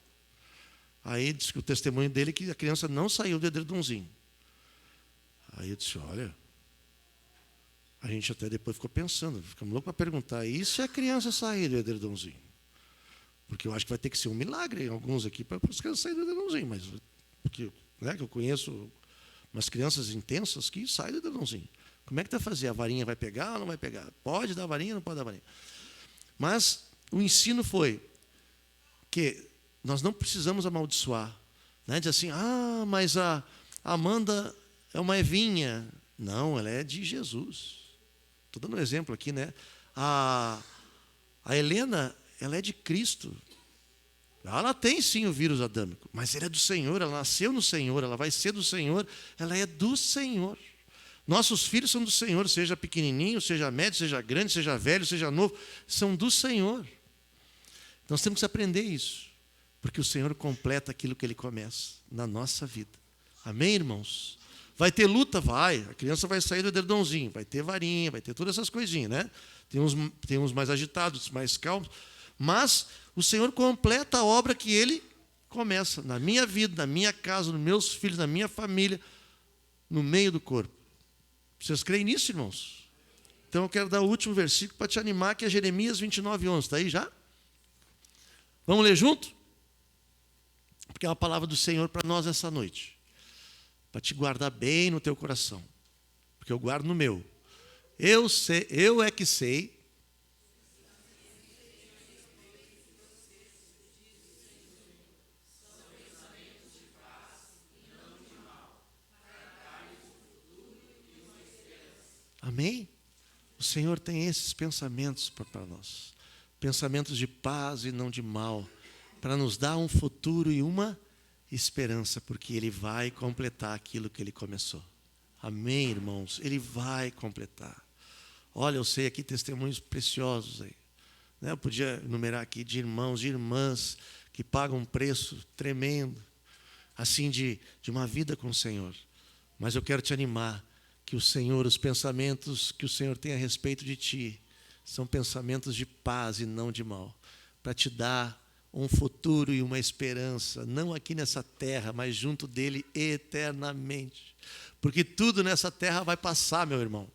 Aí diz que o testemunho dele é que a criança não saiu do edredomzinho. Aí eu disse, olha, a gente até depois ficou pensando, ficamos loucos para perguntar, e se a criança sair do edredomzinho? Porque eu acho que vai ter que ser um milagre em alguns aqui para as crianças saírem do edredomzinho, mas porque, né, que eu conheço umas crianças intensas que saem do edredomzinho. Como é que vai fazer? A varinha vai pegar ou não vai pegar? Pode dar varinha ou não pode dar varinha? Mas o ensino foi que nós não precisamos amaldiçoar. Né? Diz assim, mas a Amanda é uma Evinha. Não, ela é de Jesus. Estou dando um exemplo aqui, né? A Helena, ela é de Cristo. Ela tem sim o vírus adâmico, mas ela é do Senhor, ela nasceu no Senhor, ela vai ser do Senhor, ela é do Senhor. Nossos filhos são do Senhor, seja pequenininho, seja médio, seja grande, seja velho, seja novo, são do Senhor. Nós temos que aprender isso, porque o Senhor completa aquilo que Ele começa na nossa vida. Amém, irmãos? Vai ter luta? Vai. A criança vai sair do edredomzinho, vai ter varinha, vai ter todas essas coisinhas, né? Tem uns mais agitados, mais calmos. Mas o Senhor completa a obra que Ele começa na minha vida, na minha casa, nos meus filhos, na minha família, no meio do corpo. Vocês creem nisso, irmãos? Então eu quero dar o último versículo para te animar, que é Jeremias 29, 11. Está aí já? Vamos ler junto? Porque é uma palavra do Senhor para nós essa noite. Para te guardar bem no teu coração. Porque eu guardo no meu. Eu é que sei. Amém? O Senhor tem esses pensamentos para nós. Pensamentos de paz e não de mal. Para nos dar um futuro e uma esperança, porque Ele vai completar aquilo que Ele começou. Amém, irmãos? Ele vai completar. Olha, eu sei aqui testemunhos preciosos aí. Eu podia enumerar aqui de irmãos, de irmãs que pagam um preço tremendo, assim, de uma vida com o Senhor. Mas eu quero te animar que o Senhor, os pensamentos que o Senhor tem a respeito de ti, são pensamentos de paz e não de mal, para te dar um futuro e uma esperança, não aqui nessa terra, mas junto dele eternamente. Porque tudo nessa terra vai passar, meu irmão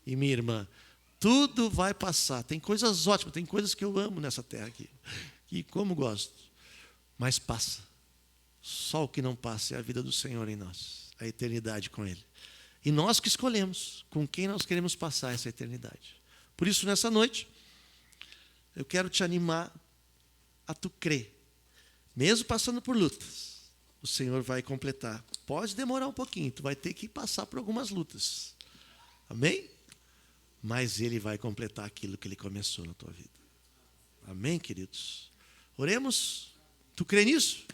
e minha irmã. Tudo vai passar. Tem coisas ótimas, tem coisas que eu amo nessa terra aqui, e como gosto, mas passa. Só o que não passa é a vida do Senhor em nós, a eternidade com Ele. E nós que escolhemos com quem nós queremos passar essa eternidade. Por isso, nessa noite, eu quero te animar a tu crer. Mesmo passando por lutas, o Senhor vai completar. Pode demorar um pouquinho, tu vai ter que passar por algumas lutas. Amém? Mas Ele vai completar aquilo que Ele começou na tua vida. Amém, queridos? Oremos. Tu crê nisso?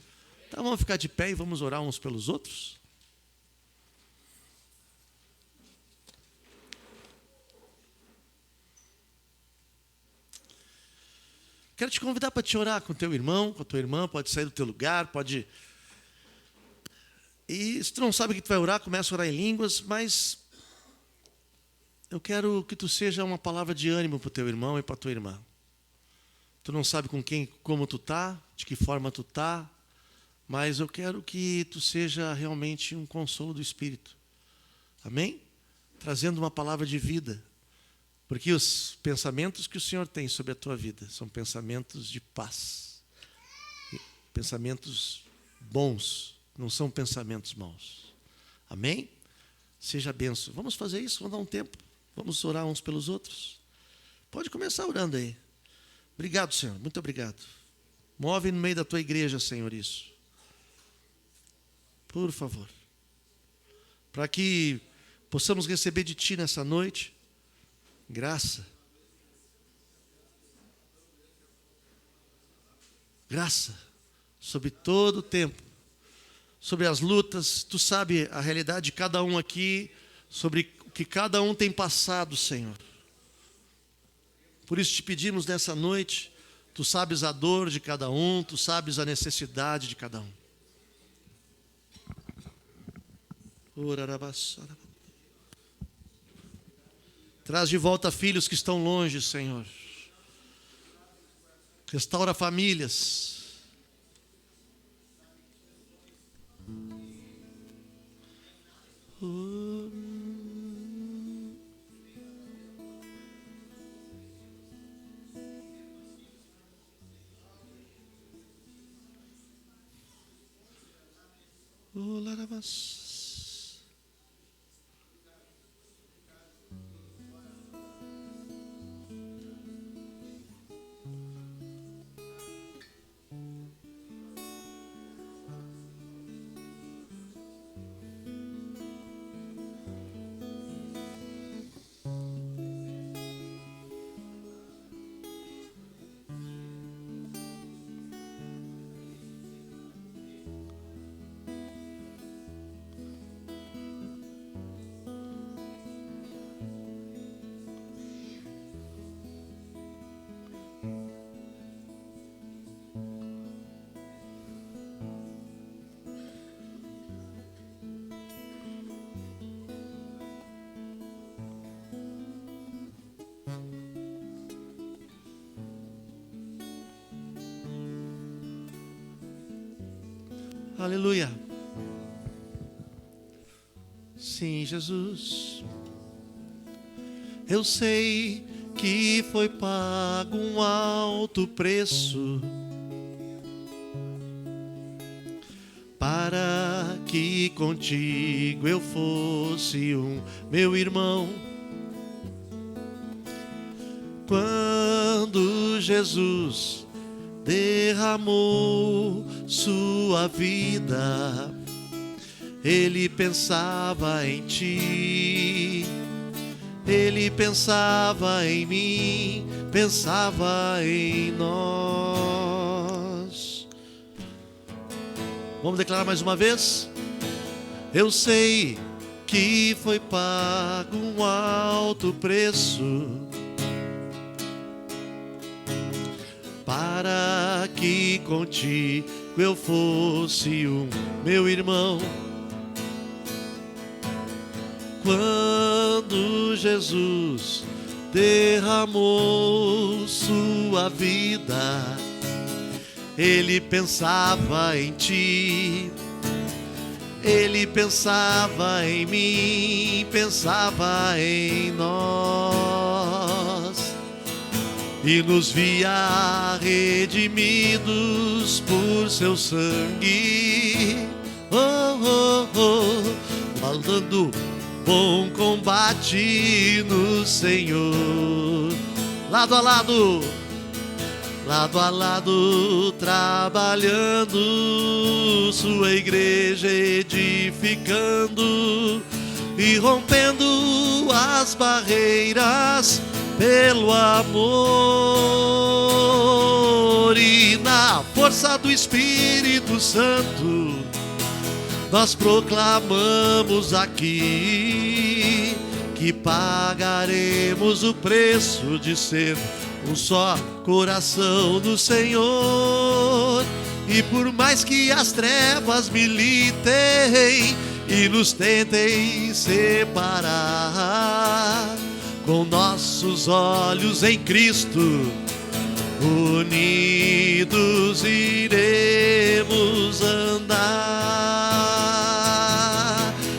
Então vamos ficar de pé e vamos orar uns pelos outros. Quero te convidar para te orar com teu irmão, com a tua irmã. Pode sair do teu lugar, pode... E se tu não sabe o que tu vai orar, começa a orar em línguas, mas eu quero que tu seja uma palavra de ânimo para o teu irmão e para a tua irmã. Tu não sabe com quem, como tu tá, de que forma tu tá, mas eu quero que tu seja realmente um consolo do Espírito. Amém? Trazendo uma palavra de vida. Porque os pensamentos que o Senhor tem sobre a tua vida são pensamentos de paz. Pensamentos bons, não são pensamentos maus. Amém? Seja bênção. Vamos fazer isso, vamos dar um tempo. Vamos orar uns pelos outros. Pode começar orando aí. Obrigado, Senhor. Muito obrigado. Move no meio da tua igreja, Senhor, isso. Por favor. Para que possamos receber de Ti nessa noite graça. Graça sobre todo o tempo. Sobre as lutas. Tu sabe a realidade de cada um aqui. Sobre o que cada um tem passado, Senhor. Por isso te pedimos nessa noite. Tu sabes a dor de cada um. Tu sabes a necessidade de cada um. Traz de volta filhos que estão longe, Senhor. Restaura famílias. Aleluia. Sim, Jesus. Eu sei que foi pago um alto preço para que contigo eu fosse um meu irmão. Quando Jesus derramou sua vida, Ele pensava em ti, Ele pensava em mim, pensava em nós. Vamos declarar mais uma vez? Eu sei que foi pago um alto preço para que contigo eu fosse um meu irmão. Quando Jesus derramou sua vida, Ele pensava em ti, Ele pensava em mim, pensava em nós, e nos via redimidos por seu sangue. Oh, oh, oh, falando bom combate no Senhor. Lado a lado, lado a lado, trabalhando, sua igreja edificando e rompendo as barreiras pelo amor. E na força do Espírito Santo nós proclamamos aqui que pagaremos o preço de ser um só coração do Senhor. E por mais que as trevas militem e nos tentem separar, com nossos olhos em Cristo, unidos iremos andar.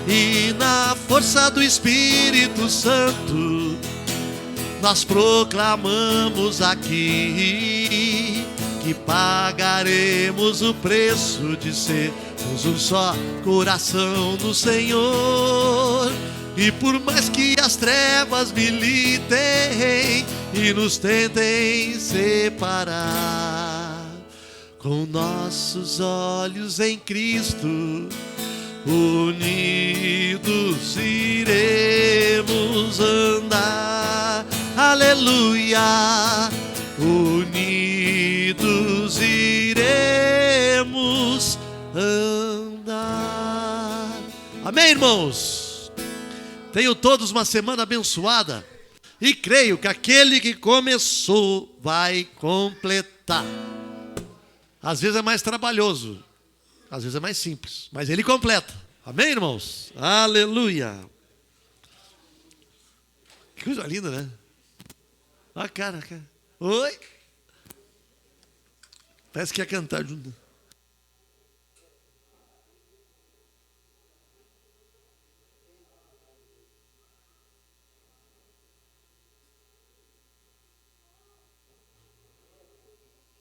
E na força do Espírito Santo nós proclamamos aqui que pagaremos o preço de sermos um só coração no Senhor. E por mais que as trevas militem e nos tentem separar, com nossos olhos em Cristo, unidos iremos andar. Aleluia! Unidos iremos andar. Amém, irmãos? Tenham todos uma semana abençoada e creio que aquele que começou vai completar. Às vezes é mais trabalhoso, às vezes é mais simples, mas ele completa. Amém, irmãos? Aleluia! Que coisa linda, né? Olha a cara. Oi! Parece que ia cantar junto.